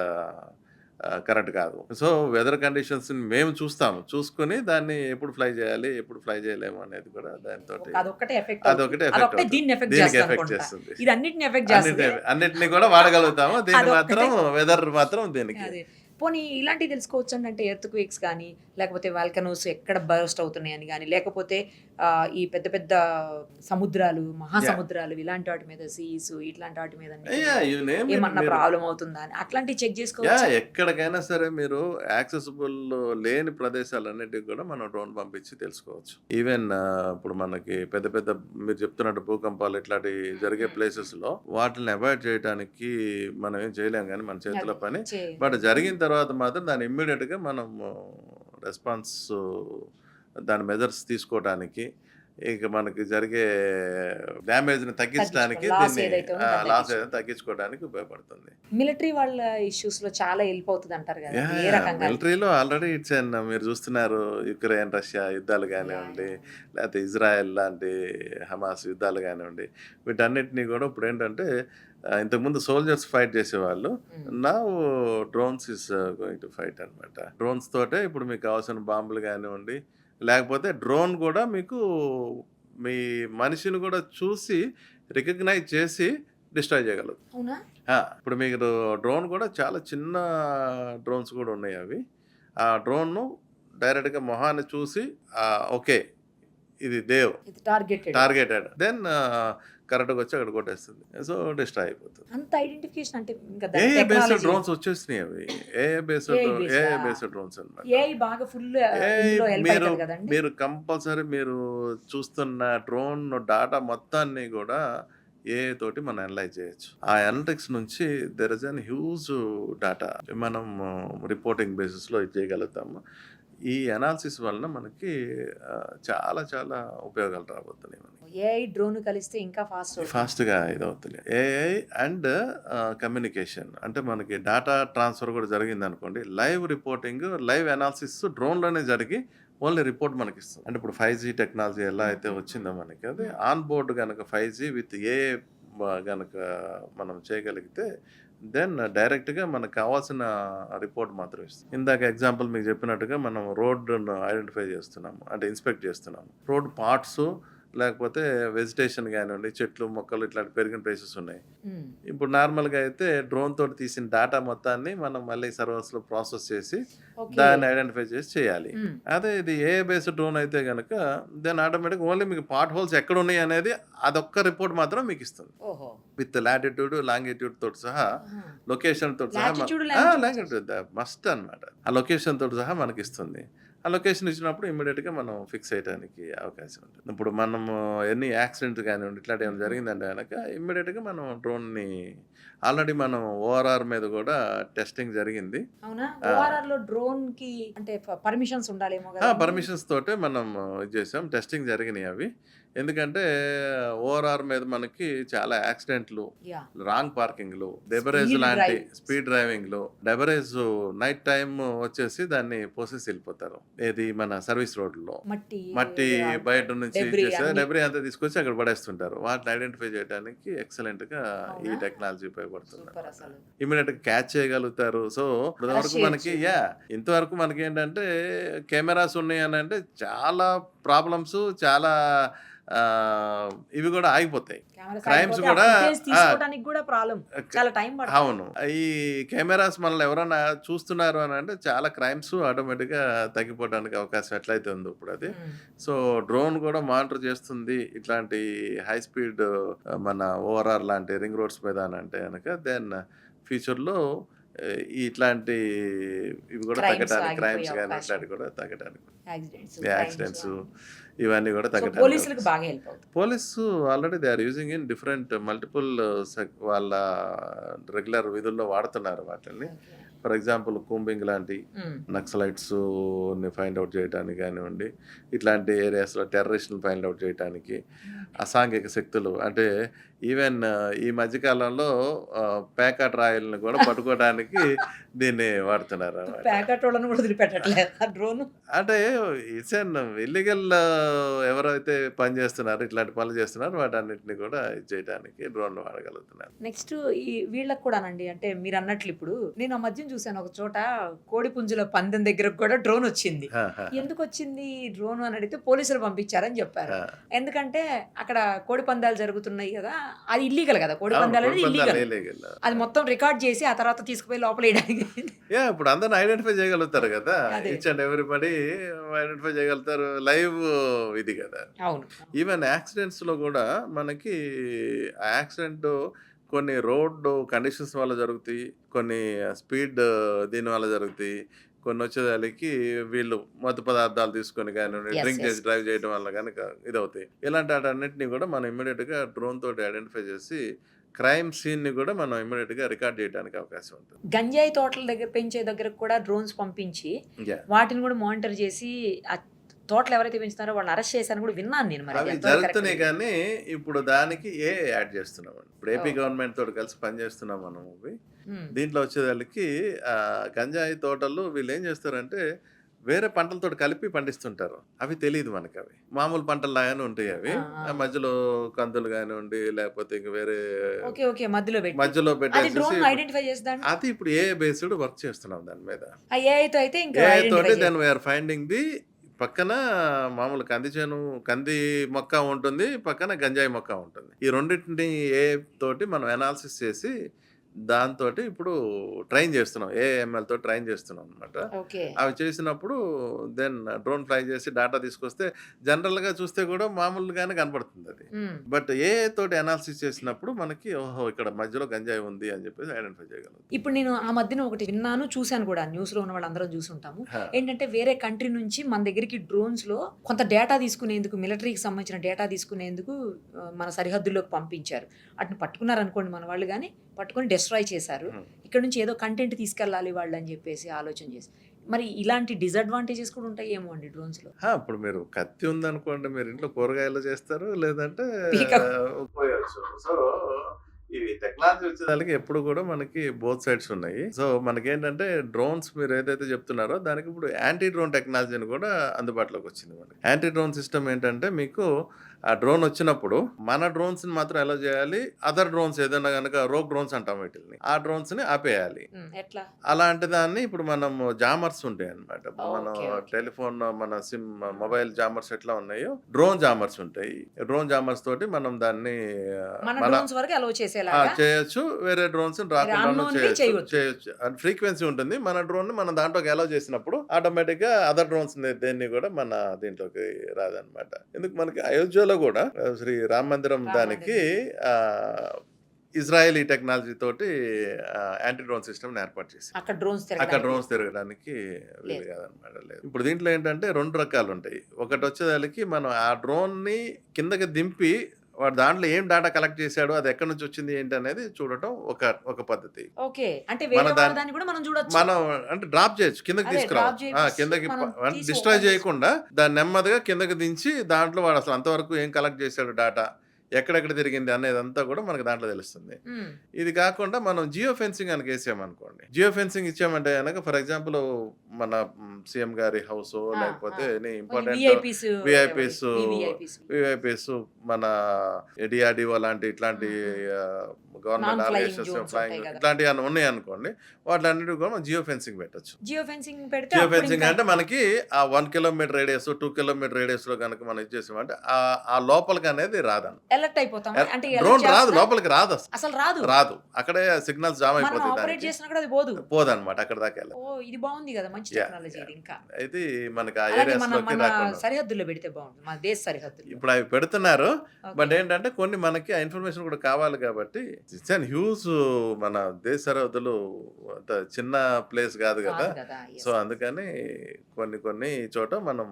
కరెక్ట్ కాదు. సో, వెదర్ కండిషన్స్‌ని మేము చూస్తాము. చూసుకొని దాన్ని ఎప్పుడు ఫ్లై చేయాలి, ఎప్పుడు ఫ్లై చేయలేము అనేది కూడా దానితోటి అదొక్కటే ఎఫెక్ట్ అవుతుంది. అదొకటే ఎఫెక్ట్ అదొక్కటే అవుతుంది. దీన్ని ఎఫెక్ట్ దీనికి ఎఫెక్ట్ చేస్తదనుకుంటా. చేస్తుంది. ఇది అన్నిటిని ఎఫెక్ట్ చేస్తది. అన్నిటిని కూడా వాడగలుగుతాము. దీన్ని అదొక్కటే. మాత్రం వెదర్ మాత్రం దీనికి. అదే. పోనీ ఇలాంటివి తెలుసుకోవచ్చండి? అంటే ఎర్త్‌క్వేక్స్ గానీ, లేకపోతే వాల్కనోస్ ఎక్కడ బర్స్ట్ అవుతున్నాయని గానీ, లేకపోతే ఈ పెద్ద పెద్ద సముద్రాలు, మహాసముద్రాలు ఇలాంటి వాటి మీద సీస్ ఇట్లాంటి వాటి మీద యూ నేమ్ ఇట్ ఏమన్నా మీరు ప్రాబ్లమ్ అవుతుందా అని అట్లాంటివి చెక్ చేసుకోవచ్చా? ఎక్కడికైనా సరే మీరు యాక్సెసిబుల్ లేని ప్రదేశాలన్నిటికి కూడా మనం డ్రోన్ పంపించి తెలుసుకోవచ్చు. ఈవెన్ ఇప్పుడు మనకి పెద్ద పెద్ద మీరు చెప్తున్నట్టు భూకంపాలు ఇట్లాంటి జరిగే ప్లేసెస్‌లో వాటిని అవాయిడ్ చేయడానికి మనం ఏం చేయలేం గానీ మన చేతిలో అదే. పని. చే బట్ జరిగిన తర్వాత మాత్రం దాన్ని ఇమ్మీడియేట్‌గా మనం రెస్పాన్స్ దాని మెజర్స్ తీసుకోవటానికి, ఇక మనకి జరిగే డ్యామేజ్‌ని తగ్గించడానికి లాస్ దీన్ని ఏదైతే ఉందో దాన్ని లాస్ ఏదైనా తగ్గించుకోవడానికి ఉపయోగపడుతుంది. మిలిటరీ వాళ్ళ ఇష్యూస్‌లో చాలా హెల్ప్ అవుతదంటారు గదా! యాహ్! ఏ యాహ్! రకంగా? మిలిటరీలో ఆల్రెడీ ఇట్స్ ఎన్ మీరు చూస్తున్నారు యుక్రెయిన్, రష్యా యుద్ధాలు యాహ్! గానివ్వండి, యాహ్! లేకపోతే ఇజ్రాయెల్ లాంటి హమాస్ యుద్ధాలు గానివ్వండి, వీటన్నిటిని కూడా ఇప్పుడేంటంటే ఇంతకుముందు సోల్జర్స్ ఫైట్ చేసేవాళ్ళు. హ్మ్. Now drones is going to fight అనమాట. డ్రోన్స్ తోటే ఇప్పుడు మీకు కావాల్సిన బాంబులు గానివ్వండి, లేకపోతే డ్రోన్ కూడా మీకు మీ మనిషిని కూడా చూసి రికగ్నైజ్ చేసి డిస్ట్రాయ్ చేయగలదు. అవునా? ఇప్పుడు మీరు డ్రోన్ కూడా చాలా చిన్న డ్రోన్స్ కూడా ఉన్నాయి అవి. ఆ డ్రోన్‌ను డైరెక్ట్‌గా మొహాన్ని చూసి ఓకే. ఇది దేవ్ ఇది టార్గెటెడ్. టార్గెటెడ్. దెన్ కరెక్ట్‌గా వచ్చి అక్కడ కొట్టేస్తుంది. సో, డిస్ట్రాయ్ అయిపోతుంది. అంత ఐడెంటిఫికేషన్ అంటే ఇంకా దాని ఏఐ బేస్డ్ టెక్నాలజీ డ్రోన్స్ వచ్చేసినాయి అవి. ఏఐ బేస్డ్ ఏఐ బేస్డా? ఏఐ బేస్డ్ డ్రోన్స్ అన్నమాట. ఏఐ బాగా ఫుల్ ఏఐ ఇందులో హెల్ప్ మీరు అయితది గదండీ! మీరు కంపల్సరీ మీరు చూస్తున్న డ్రోన్ డాటా మొత్తాన్ని కూడా ఏఐ తోటి మనం అనలైజ్ చేయొచ్చు. ఆ అనలిటిక్స్ నుంచి there is an huge data మనం రిపోర్టింగ్ బేసిస్‌లో ఇది చేయగలుగుతాము. ఈ అనాలిసిస్ వలన మనకి చాలా చాలా ఉపయోగాలు రాబోతున్నాయి మనకి. ఏఐ, డ్రోన్ కలిస్తే ఇంకా ఫాస్ట్ అవుతుంది. ఫాస్ట్‌గా ఇదవుతుంది. ఏఐ అండ్ కమ్యూనికేషన్ అంటే మనకి డాటా ట్రాన్స్‌ఫర్ కూడా జరిగిందనుకోండి. లైవ్ రిపోర్టింగ్, లైవ్ అనాలిసిస్ డ్రోన్‌లోనే జరిగి ఓన్లీ రిపోర్ట్ మనకిస్తుంది. అంటే ఇప్పుడు 5G టెక్నాలజీ ఎలా అయితే వచ్చిందో మనకి అది ఆన్ బోర్డ్ గనక 5G విత్ ఏఐ గనక మనం చేయగలిగితే దెన్ డైరెక్ట్‌గా మనకు కావాల్సిన రిపోర్ట్ మాత్రం ఇస్తుంది. ఇందాక ఎగ్జాంపుల్ మీకు చెప్పినట్టుగా మనం రోడ్‌ను ఐడెంటిఫై చేస్తున్నాము. అంటే ఇన్స్పెక్ట్ చేస్తున్నాము. రోడ్ పార్ట్స్ లేకపోతే వెజిటేషన్ గానివ్వండి, చెట్లు, మొక్కలు ఇట్లాంటి పెరిగిన ప్లేసెస్ ఉన్నాయి. హ్మ్. ఇప్పుడు నార్మల్‌గా అయితే డ్రోన్ తోటి తీసిన డాటా మొత్తాన్ని మనం మళ్ళీ సర్వర్స్‌లో ప్రాసెస్ చేసి ఓకే. దాన్ని ఐడెంటిఫై చేసి చేయాలి. హ్మ్. అదే ఇది ఏఐ బేస్డ్ డ్రోన్ అయితే గనక దెన్ ఆటోమేటిక్‌గా ఓన్లీ మీకు పాట్ హోల్స్ ఎక్కడున్నాయి అనేది అదొక్క రిపోర్ట్ మాత్రం మీకిస్తుంది. ఓహో! విత్ లాటిట్యూడ్, లాంగిట్యూడ్ తోటి సహా, ఆహా! లొకేషన్ తోటి సహా లాటిట్యూడ్, లాంగిట్యూడ్ లాంగిట్యూడ్ మస్ట్ అన్నమాట. ఆ లొకేషన్ తోటి సహా మనకిస్తుంది. ఆ లొకేషన్ ఇచ్చినప్పుడు ఇమ్మీడియేట్‌గా మనం ఫిక్స్ చేయడానికి అవకాశం ఉంటుంది. ఇప్పుడు మనము ఎనీ యాక్సిడెంట్ కానివ్వండి, ఇట్లాంటివి ఏమైనా జరిగిందంటే గనక ఇమ్మీడియేట్‌గా మనం డ్రోన్‌ని ఆల్రెడీ మనం ఓఆర్ఆర్ మీద కూడా టెస్టింగ్ జరిగింది. అవునా? ఆ! ఓఆర్ఆర్‌లో డ్రోన్‌కి అంటే పర్మిషన్స్ ఉండాలేమో గదండీ! పర్మిషన్స్ తోటే మనం ఇది చేసాం. టెస్టింగ్ జరిగినాయి అవి. ఎందుకంటే ఓఆర్ఆర్ మీద మనకి చాలా యాక్సిడెంట్లు, యాహ్! రాంగ్ పార్కింగ్‌లు, డెబరేజ్ స్పీడ్ లాంటి డ్రైవ్. స్పీడ్ డ్రైవింగ్‌లు, డెబరేజ్ నైట్ టైమ్ వచ్చేసి దాన్ని పోసేసి వెళ్ళిపోతారు. ఏది మన సర్వీస్ రోడ్‌లో. మట్టి బయట నుంచి డెబ్రీ అన్ని. డెబ్రీ అంతా తీసుకొచ్చి అక్కడ పడేస్తుంటారు. వాటిని ఐడెంటిఫై చేయడానికి ఎక్సలెంట్‌గా ఈ అవునా? టెక్నాలజీ ఉపయోగపడుతుంది. సూపర్ అసలు. ఇమ్మీడియేట్‌గా క్యాచ్ చేయగలుగుతారు. సో, ఇప్పటివరకు చేయొచ్చు. మనకి ఇంతవరకు మనకేంటంటే కెమెరాస్ ఉన్నాయనంటే చాలా ప్రాబ్లమ్స్ చాలా ఇవి కూడా ఆగిపోతాయి. కెమెరాస్ క్రైమ్స్ ఆగిపోతే కూడా ఆ ఫుటేజ్ తీసుకోవడానికి కూడా ప్రాబ్లమ్. చాలా టైం పడుతుంది. అవును. ఈ కెమెరాస్ మనల్ని ఎవరైనా చూస్తున్నారు అనంటే చాలా క్రైమ్స్ ఆటోమేటిక్‌గా తగ్గిపోవడానికి అవకాశం ఎట్లయితే ఉందో ఇప్పుడది. హ్మ్. సో, డ్రోన్ కూడా మానిటర్ చేస్తుంది. ఇట్లాంటి హై స్పీడ్ మన ఓఆర్ఆర్ లాంటి రింగ్ రోడ్స్ మీద అనంటే గనక దెన్ ఫ్యూచర్‌లో ఇట్లాంటి ఇవి కూడా Crimes తగ్గడానికి, ఆగిపోయే క్రైమ్స్ కానీ అవకాశం. ఇట్లాంటివి కూడా తగ్గడానికి, యాక్సిడెంట్స్ యాక్సిడెంట్స్ ఇవన్నీ కూడా తగ్గడానికి పోలీసులకు బాగా హెల్ప్ అవుతుంది. Police already they are using in different multiple వాళ్ళ రెగ్యులర్ విధుల్లో వాడుతున్నారు వాటిని. ఫర్ ఎగ్జాంపుల్ కూంబింగ్ లాంటి నక్సలైట్స్ ఫైండ్ అవుట్ చేయడానికి కానివ్వండి, ఇట్లాంటి ఏరియాస్లో టెర్రరిస్ట్ని ఫైండ్ అవుట్ చేయడానికి అసాంఘిక శక్తులు అంటే ఈవెన్ ఈ మధ్యకాలంలో ప్యాకాట్ రాయల్ని కూడా పట్టుకోవడానికి దీన్ని వాడుతున్నారు అన్నమాట. ప్యాకెట్ వాళ్ళని కూడా వదిలిపెట్టట్లేదు ఆ డ్రోన్. అంటే ఇట్స్ అన్ ఇల్లీగల్ ఎవరైతే పని చేస్తున్నారో, ఇట్లాంటి పనులు చేస్తున్నారో వాటన్నిటిని కూడా ఇది చేయడానికి డ్రోన్ వాడగలుగుతున్నారు. నెక్స్ట్ ఈ వీళ్ళకి కూడానండి, అంటే మీరు అన్నట్లు ఇప్పుడు నేను ఆ మధ్య చూసాను ఒక చోట కోడి పుంజుల పందెం దగ్గరకు కూడా డ్రోన్ వచ్చింది. ఎందుకు వచ్చింది డ్రోన్ అని అడిగితే పోలీసులు పంపించారని చెప్పారు. ఎందుకంటే అక్కడ కోడి పందాలు జరుగుతున్నాయి కదా, అది ఇల్లీగల్ కదా, కోడి పందాలు అనేది ఇల్లీగల్. అది మొత్తం రికార్డ్ చేసి ఆ తర్వాత తీసుకుపోయి లోపల వేయడానికి. ఇప్పుడు అందరిని ఐడెంటిఫై చేయగలుగుతారు కదా, అదే. ఈచ్ అండ్ ఎవ్రీబడి ఐడెంటిఫై చేయగలుగుతారు, లైవ్ ఇది కదా. అవును. ఈవెన్ యాక్సిడెంట్స్ లో కూడా మనకి ఆ యాక్సిడెంట్ కొన్ని రోడ్ కండిషన్స్ వల్ల జరుగుతాయి, కొన్ని స్పీడ్ దీని వల్ల జరుగుతాయి, కొన్ని వచ్చేదానికి వీళ్ళు మత్తు పదార్థాలు తీసుకొని కానీ Yes, డ్రింక్ yes. చేసి డ్రైవ్ చేయడం వల్ల కనుక ఇదవుతాయి. ఇలాంటి వాటన్నిటిని కూడా మనం ఇమ్మీడియట్గా డ్రోన్ తోటి ఐడెంటిఫై చేసి క్రైమ్ సీన్ని కూడా మనం ఇమ్మీడియట్గా రికార్డ్ చేయడానికి అవకాశం ఉంటుంది. గంజాయి తోటల దగ్గర పెంచే దగ్గరకు కూడా డ్రోన్స్ పంపించి Yeah. వాటిని కూడా మానిటర్ చేసి ఆ తోటలు ఎవరైతే పెంచుతారో వాళ్ళని అరెస్ట్ చేశారని కూడా విన్నాను నేను. మరి అవి అది ఎంతవరకు జరుగుతున్నాయి correct? కానీ ఇప్పుడు దానికి యాడ్ చేస్తున్నాం. ఇప్పుడు ఏపీ Oh. గవర్నమెంట్ తోటి కలిసి పనిచేస్తున్నాం మనం. Hmm. దీంట్లో వచ్చేదానికి గంజాయి తోటలు వీళ్ళు ఏం చేస్తారంటే వేరే పంటలతో కలిపి పండిస్తుంటారు. అవి తెలియదు మనకి, అవి మామూలు పంటల్లాగానే ఉంటాయి అవి. ఆ మధ్యలో కందులు కానివ్వండి, లేకపోతే ఇంక వేరే ఓకే ఓకే మధ్యలో పెట్టి మధ్యలో అది పెట్టేసి డ్రోన్ ఐడెంటిఫై చేస్తాను. అది ఇప్పుడు ఏ బేస్డ్ వర్క్ చేస్తున్నాం దాని మీద. ఆ ఏఐతో అయితే ఇంకా ఏ ఐడెంటిఫై తోటి దెన్ వీఆర్ ఫైండింగ్ ది పక్కన మామూలు కంది మొక్క ఉంటుంది, పక్కన గంజాయి మొక్క ఉంటుంది. ఈ రెండింటిని ఏ తోటి మనం అనాలిసిస్ చేసి దాంతో ఇప్పుడు ట్రైన్ చేస్తున్నాం, ఏఎంఎల్ తో ట్రైన్ చేస్తున్నాం అనమాట. ఓకే. అవి చేసినప్పుడు దెన్ డ్రోన్ ఫ్లై చేసి డేటా తీసుకొస్తే జనరల్ గా చూస్తే కూడా మామూలుగానే కనపడుతుంది అది. బట్ ఏ తోటి అనాలిసిస్ చేసినప్పుడు మనకి ఓహో ఇక్కడ మధ్యలో గంజాయి ఉంది అని చెప్పేసి ఐడెంటిఫై చేయగలం. ఇప్పుడు నేను ఆ మధ్యన ఒకటి విన్నాను, చూశాను కూడా, న్యూస్ లో ఉన్న వాళ్ళందరం చూసుంటాము. ఏంటంటే వేరే కంట్రీ నుంచి మన దగ్గరికి డ్రోన్స్ లో కొంత డేటా తీసుకునేందుకు, మిలిటరీకి సంబంధించిన డేటా తీసుకునేందుకు మన సరిహద్దుల్లోకి పంపించారు. వాటిని పట్టుకున్నారు అనుకోండి మన వాళ్ళు, కానీ పట్టుకొని డిస్ట్రాయ్ చేశారు. ఇక్కడ నుంచి ఏదో కంటెంట్ తీసుకెళ్ళాలి వాళ్ళు అని చెప్పేసి ఆలోచన చేసి, మరి ఇలాంటి డిసడ్వాంటేజెస్ కూడా ఉంటాయి ఏమో అండి డ్రోన్స్ లో. ఇప్పుడు మీరు కత్తి ఉందనుకోండి, మీరు ఇంట్లో కూరగాయలు చేస్తారు, లేదంటే పోయొచ్చు. సో ఇవి టెక్నాలజీ వచ్చేదానికి ఎప్పుడు కూడా మనకి బోత్ సైడ్స్ ఉన్నాయి. సో మనకేంటంటే డ్రోన్స్ మీరు ఏదైతే చెప్తున్నారో దానికి ఇప్పుడు యాంటీ డ్రోన్ టెక్నాలజీ అని కూడా అందుబాటులోకి వచ్చింది. మనకి యాంటీ డ్రోన్ సిస్టమ్ ఏంటంటే మీకు ఆ డ్రోన్ వచ్చినప్పుడు మన డ్రోన్స్ ని మాత్రం ఎలా చేయాలి, అదర్ డ్రోన్స్ ఏదైనా కనుక రోగ్ డ్రోన్స్ అంటాం వీటిని, ఆ డ్రోన్స్ ని ఆపేయాలి. ఎట్లా? అలాంటి దాన్ని ఇప్పుడు మనం జామర్స్ ఉంటాయి అనమాట. మనం Okay, okay. టెలిఫోన్ మన సిమ్ మొబైల్ జామర్స్ ఎట్లా ఉన్నాయో డ్రోన్ జామర్స్ ఉంటాయి. డ్రోన్ జామర్స్ తోటి మనం దాన్ని మన మన డ్రోన్స్ వరకు అలో చేసేలాగా. చేయొచ్చు, వేరే డ్రోన్స్ రాకుండా unknown ని చేయొచ్చు. చేయొచ్చు. ఫ్రీక్వెన్సీ ఉంటుంది. మన డ్రోన్ ని మనం దాంట్లోకి అలౌ చేసినప్పుడు ఆటోమేటిక్ గా అదర్ డ్రోన్స్ దేన్ని కూడా మన దీంట్లోకి రాదనమాట. ఎందుకు మనకి అయోధ్యలో కూడా శ్రీ రామ మందిరం దానికి ఇజ్రాయలీ టెక్నాలజీ తోటి యాంటీ డ్రోన్ సిస్టమ్ ఏర్పాటు చేసి అక్కడ డ్రోన్స్ తిరగడానికి వీలు కాదనమాట. లేదు, ఇప్పుడు దీంట్లో ఏంటంటే 2 రకాలు ఉంటాయి. ఒకటి వచ్చేదానికి మనం ఆ డ్రోన్ ని కిందకి దింపి వాడు దాంట్లో ఏం డేటా కలెక్ట్ చేశాడు, అది ఎక్కడి నుంచి వచ్చింది ఏంటి అనేది చూడటం ఒక పద్ధతి. ఓకే, అంటే వేరే దాన్ని కూడా మనం చూడొచ్చు. మనం అంటే డ్రాప్ చేయొచ్చు, కిందకి తీసుకురావచ్చు. కిందకి డిస్ట్రాయ్ చేయకుండా దాన్ని నెమ్మదిగా కిందకి దించి దాంట్లో వాడు అసలు అంతవరకు ఏం కలెక్ట్ చేశాడు డేటా, ఎక్కడెక్కడ తిరిగింది అనేదంతా కూడా మనకు దాంట్లో తెలుస్తుంది. ఇది కాకుండా మనం జియో ఫెన్సింగ్ కనుక వేసామనుకోండి, జియో ఫెన్సింగ్ ఇచ్చామంటే కనుక ఫర్ ఎగ్జాంపుల్ మన సీఎం గారి హౌస్, లేకపోతే ఇంపార్టెంట్ విఐపీస్, మన డిఆర్డిఓ లాంటి ఇట్లాంటి గవర్నమెంట్ ఆర్గనైజేషన్స్ ఫ్లైయింగ్ ఇట్లాంటివి ఉన్నాయి అనుకోండి, వాటిలన్నిటి కూడా మనం జియో ఫెన్సింగ్ పెట్టచ్చు. జియో ఫెన్సింగ్ అంటే మనకి ఆ 1 కిలోమీటర్ రేడియస్ 2 కిలోమీటర్ రేడియస్ లో కనుక మనం ఇచ్చేసామంటే ఆ లోపలికి అనేది రాదని అలర్ట్ అయిపోతాం. అంటే డ్రోన్ రాదు, లోపలికి రాదు, అసలు రాదు. అక్కడే సిగ్నల్స్ జామ్ అయిపోతాయి, పోదన్నమాట అక్కడ దాకా వెళ్ళదు. ఇది బాగుంది కదా, మంచి టెక్నాలజీ. ఇంకా అయితే మనకి ఆ ఏరియాస్లోకి రాకుండా సరిహద్దుల్లో పెడితే బాగుంటుంది, మన దేశ సరిహద్దులు. ఇప్పుడు అవి పెడుతున్నారు. బట్ ఏంటంటే కొన్ని మనకి ఆ ఇన్ఫర్మేషన్ కూడా కావాలి కాబట్టి ఇట్స్ అన్ హ్యూజ్ మన దేశ సరిహద్దులు అంత చిన్న ప్లేస్ కాదు కదా. కాదు కదా. Yes. సో అందుకని కొన్ని చోట మనం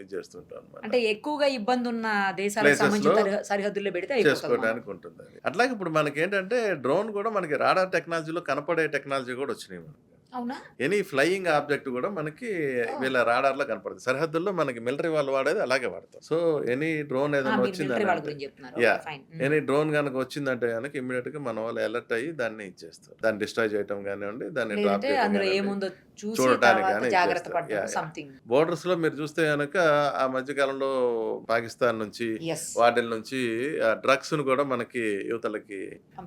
ఇది చేస్తుంటాం అనమాట. అంటే ఎక్కువగా ఇబ్బంది ఉన్న దేశాలకు Places సంబంధించిన లో సరిహద్దుల్లో పెడితే అయిపోతుంది మనకు. చేసుకోవడానికి ఉంటుంది అది. అట్లాగే ఇప్పుడు మనకి ఏంటంటే డ్రోన్ కూడా మనకి రాడార్ టెక్నాలజీలో కనపడే టెక్నాలజీ కూడా వచ్చినాయి మనకి. అవునా? ఎనీ ఫ్లయింగ్ ఆబ్జెక్ట్ కూడా మనకి వీళ్ళ రాడార్లో కనపడుతుంది. సరిహద్దుల్లో మనకి మిలిటరీ వాళ్ళు వాడేది అలాగే వాడతారు. సో ఎనీ డ్రోన్ ఏదైనా మీరు వచ్చింది మిలిటరీ వాళ్ళ గురించి చెప్తున్నారు. Yeah fine. ఎనీ డ్రోన్ కనుక వచ్చిందంటే కనుక ఇమ్మీడియట్ గా మన వాళ్ళు అలర్ట్ అయ్యి దాన్ని ఇచ్చేస్తారు. దాన్ని డిస్ట్రాయ్ చేయటం కానివ్వండి, దాన్ని డ్రాప్ లేదంటే చేయడం అందులో కానివ్వండి, ఏముందో చూసి చూడటానికి తర్వాత కానీ జాగ్రత్త చేస్తారు. పడడం యా, యా. సంథింగ్. బోర్డర్స్ లో మీరు చూస్తే కనుక ఆ మధ్యకాలంలో పాకిస్తాన్ నుంచి ఎస్. వాటిల నుంచి డ్రగ్స్ ను కూడా మనకి యువతలకి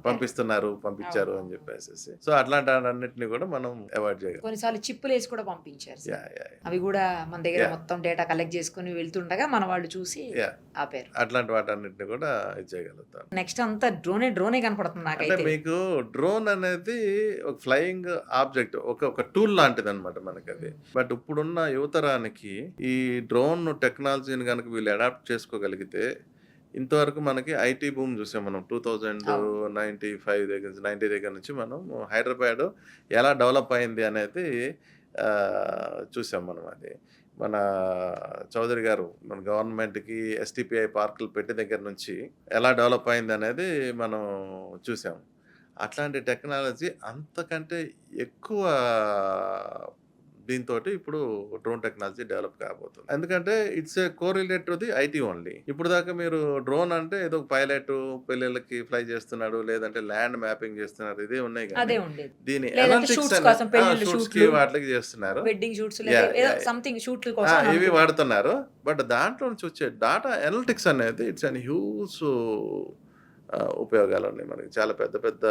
పంపించారు అని చెప్పేసి. సో అట్లాంటి అన్నిటిని కూడా మనం అవాయిడ్ చేయగలం. కొన్నిసార్లు చిప్పులు వేసి కూడా పంపించారు సార్. Yeah, yeah, yeah. అవి కూడా మన దగ్గర Yeah. మొత్తం డేటా కలెక్ట్ చేసుకుని వెళ్తుండగా మన వాళ్ళు చూసి యా. ఆపారు. అట్లాంటి వాటన్నిటిని కూడా ఇది చేయగలుగుతాం. నెక్స్ట్ అంతా డ్రోనే కనపడుతుంది అంటే నాకైతే. మీకు డ్రోన్ అనేది ఒక ఫ్లయింగ్ ఆబ్జెక్ట్, ఒక టూల్ లాంటిది అనమాట మనకి అది. బట్ ఇప్పుడున్న యువతరానికి ఈ డ్రోన్ టెక్నాలజీని కనుక వీళ్ళు అడాప్ట్ చేసుకోగలిగితే, ఇంతవరకు మనకి ఐటీ బూమ్ చూసాం మనం 2095 దగ్గర 90 దగ్గర నుంచి మనం హైదరాబాద్ ఎలా డెవలప్ అయింది అనేది చూసాం మనం. అది మన చౌదరి గారు మన గవర్నమెంట్కి ఎస్టిపిఐ పార్కులు పెట్టి దగ్గర నుంచి ఎలా డెవలప్ అయింది అనేది మనం చూసాం. అట్లాంటి టెక్నాలజీ అంతకంటే ఎక్కువ దీంతో ఇప్పుడు డ్రోన్ టెక్నాలజీ డెవలప్ కాబోతుంది. ఎందుకంటే it's a correlate to the IT only. ఇప్పుడు దాకా మీరు డ్రోన్ అంటే ఏదో పైలట్ పిల్లలకి ఫ్లై చేస్తున్నాడు, లేదంటే ల్యాండ్ మ్యాపింగ్ చేస్తున్నారు, ఇదే ఉన్నాయి అదే కానీ ఉండేది. దీని లేదంటే అనలిటిక్స్ shoots కోసం, పెళ్ళిళ్ళు షూట్స్ కి షూట్లు, వాటికి చేస్తున్నారు. వెడ్డింగ్ షూట్స్ Yeah, లేదా yeah. సంథింగ్ షూట్ల ఆ, కోసం ఇవి వాడుతున్నారు. బట్ దాంట్లో నుంచి వచ్చే డాటా అనలిటిక్స్ అనేది ఇట్స్ అన్ హ్యూజ్ ఉపయోగాలు ఉన్నాయి మనకి. చాలా పెద్ద పెద్ద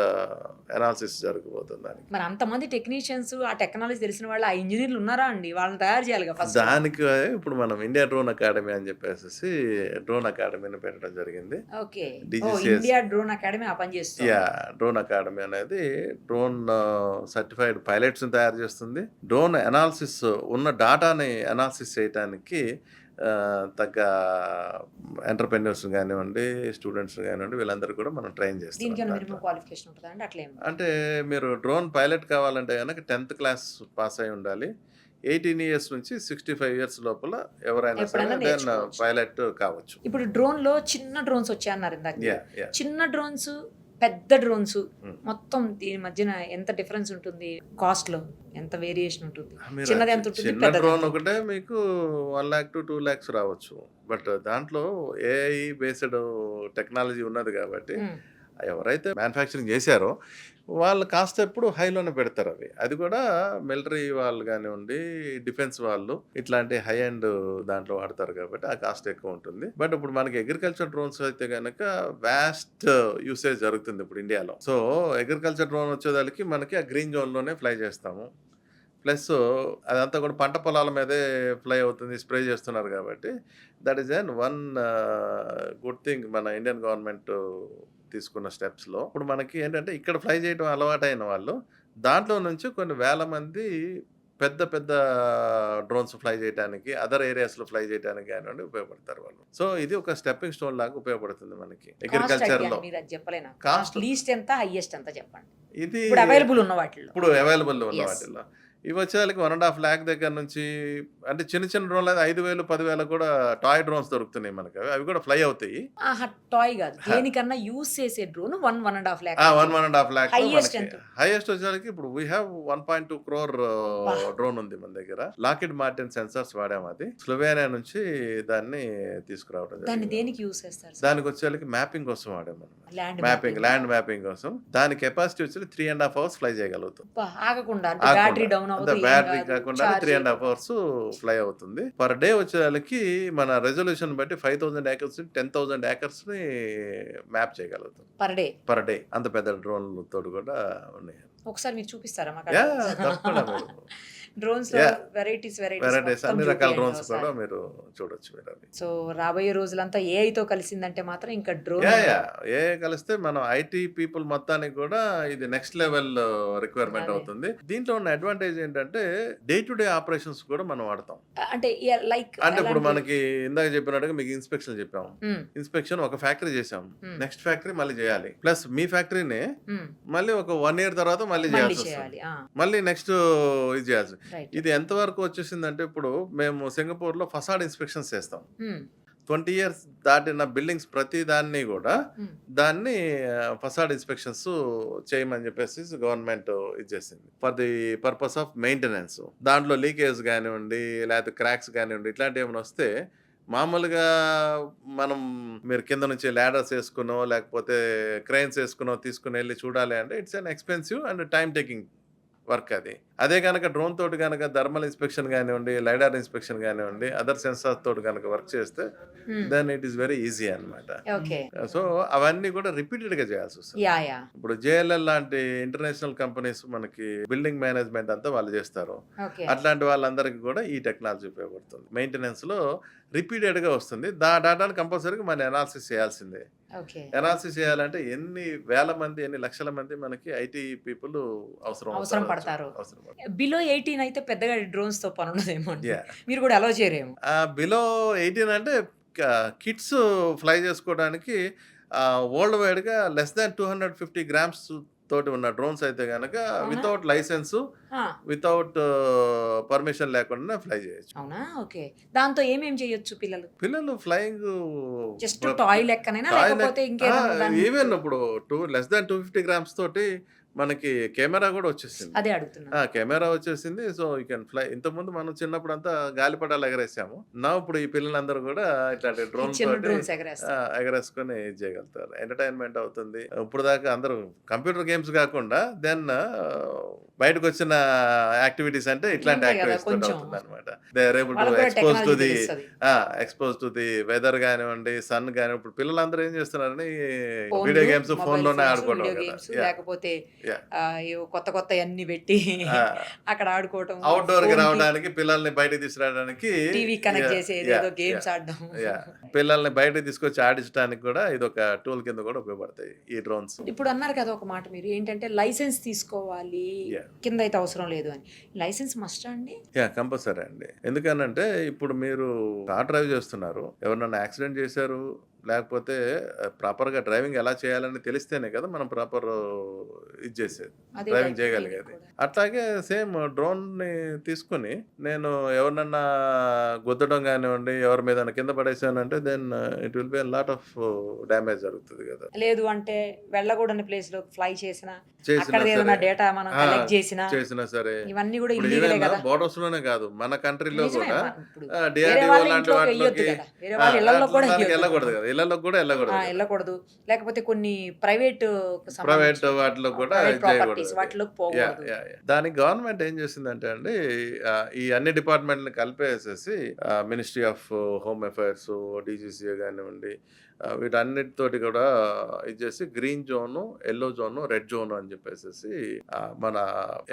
అనాలిసిస్ జరగబోతుంది దానికి. మరి అంతమంది టెక్నీషియన్స్ ఆ టెక్నాలజీ తెలిసిన వాళ్ళు, ఆ ఇంజనీర్లు ఉన్నారా అండి? వాళ్ళని తయారు చేయాలి ఫస్ట్. దానికి ఇప్పుడు మనం ఇండియా డ్రోన్ అకాడమీ అని చెప్పేసి డ్రోన్ అకాడమీని పెట్టడం జరిగింది. Okay. DGCS. India drone academy ఆ పని చేస్తుంది. యా, డ్రోన్ అకాడమీ అనేది డ్రోన్ సర్టిఫైడ్ పైలట్స్ని తయారు చేస్తుంది. డ్రోన్ అనాలిసిస్ ఉన్న డాటాని అనాలిసిస్ చేయడానికి తగ్గ ఎంటర్ప్రెన్యూర్స్ కానివ్వండి, స్టూడెంట్స్ కానివ్వండి, వీళ్ళందరూ కూడా మనం ట్రైన్ చేస్తాం. దీనికైనా మినిమం క్వాలిఫికేషన్ ఉంటుందా అండి? అట్లేం అంటే మీరు డ్రోన్ పైలట్ కావాలంటే కనుక 10th క్లాస్ పాస్ అయి ఉండాలి. 18 years నుంచి 65 years లోపల ఎవరైనా సరే ఎప్పుడైనా దెన్ నేర్చుకోవచ్చు. పైలట్ కావచ్చు. ఇప్పుడు డ్రోన్ లో చిన్న డ్రోన్స్ వచ్చాయన్నారు ఇందాక. Yeah, yeah. చిన్న డ్రోన్స్, పెద్ద డ్రోన్స్ Hmm. మొత్తం దీని మధ్యన ఎంత డిఫరెన్స్ ఉంటుంది? కాస్ట్ లో ఎంత వేరియేషన్ ఉంటుంది? మీరు చిన్నది ఎంత ఉంటుంది, చిన్న పెద్దది డ్రోన్ ఎంత ఒకటే మీకు 1 lakh to 2 lakhs రావచ్చు. బట్ దాంట్లో ఏఐ బేస్డ్ టెక్నాలజీ ఉన్నది కాబట్టి Hmm. ఎవరైతే మ్యానుఫ్యాక్చరింగ్ చేశారో వాళ్ళ కాస్ట్ ఎప్పుడు హైలోనే పెడతారు. అది కూడా మిలిటరీ వాళ్ళు కానివ్వండి, డిఫెన్స్ వాళ్ళు ఇట్లాంటి హై అండ్ దాంట్లో వాడతారు కాబట్టి ఆ కాస్ట్ ఎక్కువ ఉంటుంది. బట్ ఇప్పుడు మనకి అగ్రికల్చర్ డ్రోన్స్ అయితే కనుక వాస్ట్ యూసేజ్ జరుగుతుంది ఇప్పుడు ఇండియాలో. సో అగ్రికల్చర్ డ్రోన్ వచ్చేదానికి మనకి ఆ గ్రీన్ జోన్లోనే ఫ్లై చేస్తాము. ప్లస్ అదంతా కూడా పంట పొలాల మీదే ఫ్లై అవుతుంది, స్ప్రే చేస్తున్నారు కాబట్టి that is one good thing మన ఇండియన్ గవర్నమెంట్ తీసుకున్న స్టెప్స్లో. ఇప్పుడు మనకి ఏంటంటే ఇక్కడ ఫ్లై చేయడం అలవాటైన వాళ్ళు దాంట్లో నుంచి కొన్ని వేల మంది పెద్ద పెద్ద డ్రోన్స్ ఫ్లై చేయడానికి, అదర్ ఏరియాస్లో ఫ్లై చేయడానికి కానివ్వండి ఉపయోగపడతారు వాళ్ళు. సో ఇది ఒక స్టెప్పింగ్ స్టోన్ లాగా ఉపయోగపడుతుంది మనకి అగ్రికల్చర్లో. మీరు అది చెప్పలేనా? Cost. కాస్ట్ లీస్ట్ ఎంత, హైయెస్ట్ ఎంత చెప్పండి ఇది ఇప్పుడు అవైలబుల్ ఉన్న వాటిల్లో. ఇప్పుడు అవైలబుల్ ఉన్న Yes. వాటిల్లో ఇవి వచ్చేదానికి 1.5 lakh దగ్గర నుంచి, అంటే చిన్న చిన్న డ్రోన్లు 5,000 10,000 కూడా టాయ్ డ్రోన్స్ దొరుకుతున్నాయి మనకి. అవి కూడా ఫ్లై అవుతాయి. ఆహా, టాయ్ కాదు, దేనికన్నా యూస్ చేసే డ్రోన్ 1.5 lakh. 1.5 lakh Highest ఎంత? హైయెస్ట్ వచ్చేసరికి ఇప్పుడు వీ హ్యావ్ 1.2 crore డ్రోన్ ఉంది మన దగ్గర. లాకిడ్ మార్టిన్ సెన్సార్స్ వాడాము. అది స్లోవేనియా నుంచి దాన్ని తీసుకురావడం దాన్ని జరిగింది. దేనికి యూస్ చేస్తారు? దానికి వచ్చేసరికి మ్యాపింగ్ కోసం వాడాము మనం. ల్యాండ్ ల్యాండ్ మ్యాపింగ్ కోసం. దాని కెపాసిటీ వచ్చి 3.5 hours ఫ్లై చేయగలుగుతాం. ఆగకుండా, అంటే బ్యాటరీ డౌన్ అంత బ్యాటరీ కాకుండా 3.5 hours ఫ్లై అవుతుంది. పర్ డే వచ్చేదానికి మన రెజల్యూషన్ బట్టి 5,000 acres 10,000 acres ని మ్యాప్ చేయగలుగుతాం పర్ డే. Per day. అంత పెద్ద డ్రోన్ తోటి కూడా ఉన్నాయి. ఒకసారి మీరు చూపిస్తారా మాకు యా తప్పకుండా మీరు డ్రోన్స్ లో Yeah. వెరైటీస్ వెరైటీస్ అన్ని రకాల డ్రోన్స్ కూడా మీరు చూడొచ్చు మీరు అవి. సో రాబోయే రోజులంతా AI తో కలిసిందంటే మాత్రం ఇంకా డ్రోన్ యా ఏ కలిస్తే మనం ఐటీ పీపుల్ మొత్తానికి కూడా ఇది నెక్స్ట్ లెవెల్ రిక్వైర్మెంట్ అదే. అవుతుంది. దీంట్లో ఉన్న అడ్వాంటేజ్ ఏంటంటే డే టు డే ఆపరేషన్స్ కూడా మనం వాడతాం. అంటే లైక్ అంటే ఇప్పుడు మనకి ఇందాక చెప్పినట్టుగా మీకు ఇన్స్పెక్షన్ చెప్పాము. ఇన్స్పెక్షన్ ఒక ఫ్యాక్టరీ చేసాం, నెక్స్ట్ ఫ్యాక్టరీ మళ్ళీ చేయాలి, ప్లస్ మీ ఫ్యాక్టరీని మళ్ళీ ఒక 1 year తర్వాత మళ్ళీ చేయాల్సి వస్తుంది, చేయాలి మళ్ళీ నెక్స్ట్ ఇది చేయాల్సి. రైట్ ఇది ఎంతవరకు వచ్చేసిందంటే ఇప్పుడు మేము సింగపూర్ లో ఫసాడ్ ఇన్స్పెక్షన్స్ చేస్తాం. 20 years దాటిన బిల్డింగ్స్ ప్రతి దాన్ని కూడా దాన్ని ఫసాడ్ ఇన్స్పెక్షన్స్ చేయమని చెప్పేసి గవర్నమెంట్ ఇచ్చేసింది for the purpose of maintenance. దాంట్లో లీకేజ్ కానివ్వండి లేకపోతే క్రాక్స్ కానివ్వండి ఇట్లాంటివి ఏమైనా వస్తే మామూలుగా మనం మీరు కింద నుంచి ల్యాడర్స్ వేసుకునో లేకపోతే క్రైన్స్ వేసుకునో తీసుకుని వెళ్ళి చూడాలి అంటే it's an expensive and time taking work అది. అదే కనుక డ్రోన్ తోటి కనుక థర్మల్ ఇన్స్పెక్షన్ కానివ్వండి లైడార్ ఇన్స్పెక్షన్ కానివ్వండి అదర్ సెన్సార్స్ తోటి కనుక వర్క్ చేస్తే then it is very easy అనమాట. ఓకే సో అవన్నీ కూడా రిపీటెడ్ గా చేయాల్సి వస్తుంది. యా ఇప్పుడు జేఎల్ఎల్ లాంటి ఇంటర్నేషనల్ కంపెనీస్ మనకి బిల్డింగ్ మేనేజ్మెంట్ అంతా వాళ్ళు చేస్తారు. ఓకే అట్లాంటి వాళ్ళందరికీ కూడా ఈ టెక్నాలజీ ఉపయోగపడుతుంది. మెయింటెనెన్స్ లో రిపీటెడ్ గా వస్తుంది. డాటాను కంపల్సరీగా మనం అనాలిసిస్ చేయాల్సిందే. ఓకే అనాలిసిస్ చేయాలంటే ఎన్ని వేల మంది ఎన్ని లక్షల మంది మనకి ఐటీ పీపుల్ అవసరం పడతారు. అవసరం పడతారు. బిలో 18 అయితే పెద్దగా డ్రోన్స్ తో పని ఉండదేమో అండి. Yeah. మీరు కూడా అలౌ చేయరేమో. బిలో 18 అంటే కిడ్స్ ఫ్లై చేసుకోవడానికి వరల్డ్ వైడ్ గా లెస్ దాన్ 250 grams తోటి ఉన్న డ్రోన్స్ అయితే కనుక అవునా? వితౌట్ లైసెన్స్ ఆ, వితౌట్ పర్మిషన్ లేకుండా ఫ్లై చేయొచ్చు. అవునా ఓకే దాంతో ఏమేం చేయొచ్చు పిల్లలు? పిల్లలు ఫ్లయింగ్ జస్ట్ టాయ్ లెక్కనైనా లేకపోతే ఇంకేదైనా ఈవెన్ ఇప్పుడు లెస్ దాన్ 250 grams తోటి మనకి కెమెరా కూడా వచ్చేసింది. అదే అడుగుతున్నా. కెమెరా వచ్చేసింది. So you can fly. ఇంతకుముందు మనం చిన్నప్పుడు అంతా గాలిపటాలు ఎగరేసాము. నా ఇప్పుడు ఈ పిల్లలందరూ కూడా ఇట్లాంటి డ్రోన్ చిన్న తోటి డ్రోన్స్ ఎగరేస్తారు. ఎగరేసుకొని ఇది చేయగలుగుతారు. ఎంటర్టైన్మెంట్ అవుతుంది. ఇప్పుడు దాకా అందరూ కంప్యూటర్ గేమ్స్ కాకుండా దెన్ బయటకు వచ్చిన యాక్టివిటీస్ అంటే ఇట్లాంటి ఉంటాయి కదా, యాక్టివిటీస్ కొంచెం. అవుతుంది అనమాట. దే ఆర్ ఏబుల్ టు వాళ్ళకు కూడా ఎక్స్పోజ్ టు టెక్నాలజీ ది తెలుస్తుంది. ఎక్స్పోజ్ టు ది వెదర్ కానివ్వండి సన్ కానివ్వండి. ఇప్పుడు పిల్లలందరూ ఏం చేస్తున్నారని ఫోన్లు, వీడియో గేమ్స్ మొబైల్ ఫోన్ లోనే ఫోన్స్, ఆడుకోవడం వీడియో కదా. Games, Yeah. లేకపోతే Yeah. ఏవో కొత్త కొత్త అన్ని పెట్టి ఆ. అక్కడ ఆడుకోవటం, అవుట్డోర్ కి ఫోన్కి రావడానికి పిల్లల్ని బయటకు తీసుకురావడానికి టీవీ కనెక్ట్ చేసేది ఏదో గేమ్స్ ఆడడం. పిల్లల్ని బయటకు తీసుకొచ్చి ఆడించడానికి కూడా ఇది ఒక టూల్ కింద కూడా ఉపయోగపడతాయి ఈ డ్రోన్స్. ఇప్పుడు అన్నారు కదా ఒక మాట మీరు ఏంటంటే లైసెన్స్ తీసుకోవాలి Yeah. కింద అయితే అవసరం లేదు అని. లైసెన్స్ మస్ట్ అండి? కంపల్సరీ అండి. ఎందుకనంటే ఇప్పుడు మీరు కార్ డ్రైవ్ చేస్తున్నారు, ఎవరినైనా యాక్సిడెంట్ చేశారు లేకపోతే ప్రాపర్గా డ్రైవింగ్ ఎలా చేయాలని తెలిస్తేనే కదా మనం ప్రాపర్ ఇది చేసేది, అదే డ్రైవింగ్ type చేయగలిగేది. కూడా. అట్లాగే సేమ్ డ్రోన్ని తీసుకుని నేను ఎవరినన్నా గుద్దడం కానివ్వండి ఎవరి మీద కింద పడేసానంటే then it will be lot of damage జరుగుతుంది కదా. లేదు అంటే వెళ్ళకూడని ప్లేస్ లో ఫ్లై చేసిన చేసినా అక్కడ ఏదైనా సరే. డేటా మనం కలెక్ట్ చేసినా సరే ఇవన్నీ కూడా ఇప్పుడు ఇల్లీగలే కదా. బోర్డర్స్ లోనే కాదు మన కంట్రీలో నిజమే కూడా ఇప్పుడు. DRDO వేరే వాళ్ళ లాంటి ఇంట్లోకి వాటిలోకి వెయ్యొద్దు కదా. వేరే వాళ్ళ ఇళ్లలో కూడా దానికి వెయ్యొద్దు. వెళ్ళకూడదు కదా, ఇళ్లలో కూడా వెళ్ళకూడదు. వెళ్ళకూడదు. లేకపోతే కొన్ని ప్రైవేట్ ప్రైవేట్ వాటిలో కూడా ప్రాపర్టీస్ చేయకూడదు. వాటిలో పోకూడదు. దానికి గవర్నమెంట్ ఏం చేసిందంటే అండి ఈ అన్ని డిపార్ట్మెంట్ని కలిపేసేసి ministry of home affairs DGCA కానివ్వండి వీటన్నిటితోటి కూడా ఇది చేసి green zone yellow zone red zone అని చెప్పేసి మన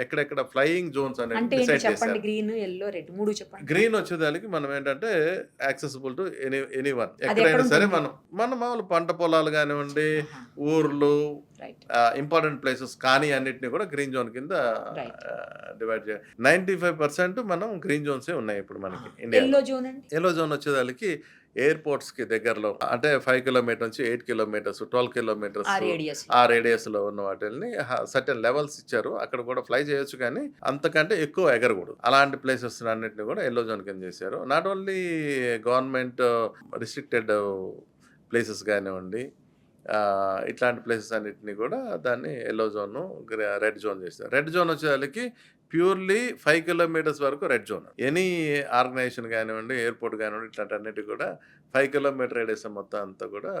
ఎక్కడెక్కడ ఫ్లయింగ్ జోన్స్ అంటే అనేది ఏంటి డిసైడ్ చెప్పండి? చేశారు. గ్రీన్ ఎల్లో రెడ్ మూడు చెప్పండి. గ్రీన్ వచ్చేదానికి మనం ఏంటంటే యాక్సెసిబుల్ టు ఎనీ వన్, అది ఎక్కడైనా ఎక్కడ సరే ఉంటుంది? మన మామూలు పంట పొలాలు కానివ్వండి ఊర్లు రైట్ ఇంపార్టెంట్ ప్లేసెస్ కానీ అన్నిటిని కూడా గ్రీన్ జోన్ కింద Right. డివైడ్ చేయాలి. 95% మనం గ్రీన్ జోన్సే ఉన్నాయి ఇప్పుడు మనకి ఇండియా. ఎల్లో జోన్ అండి? ఎల్లో జోన్ వచ్చేదానికి ఎయిర్పోర్ట్స్ కి దగ్గరలో అంటే 5 కిలోమీటర్ నుంచి 8 కిలోమీటర్స్ 12 కిలోమీటర్స్ ఆ రేడియస్ ఆ రేడియస్ లో ఉన్న వాటిని సర్టెన్ లెవెల్స్ ఇచ్చారు. అక్కడ కూడా ఫ్లై చేయొచ్చు కానీ అంతకంటే ఎక్కువ ఎగరకూడదు. అలాంటి ప్లేసెస్ అన్నింటిని కూడా ఎల్లో జోన్ కింద చేశారు. Not only government restricted places కానివ్వండి ఇట్లాంటి ప్లేసెస్ అన్నిటిని కూడా దాన్ని ఎల్లో జోన్ రెడ్ జోన్ చేస్తారు. రెడ్ జోన్ వచ్చేదానికి ప్యూర్లీ 5 కిలోమీటర్స్ వరకు రెడ్ జోన్. ఎనీ ఆర్గనైజేషన్ కానివ్వండి ఎయిర్పోర్ట్ కానివ్వండి ఇట్లాంటి అన్నిటి కూడా 5 కిలోమీటర్ రేడియస్ మొత్తం అంతా కూడా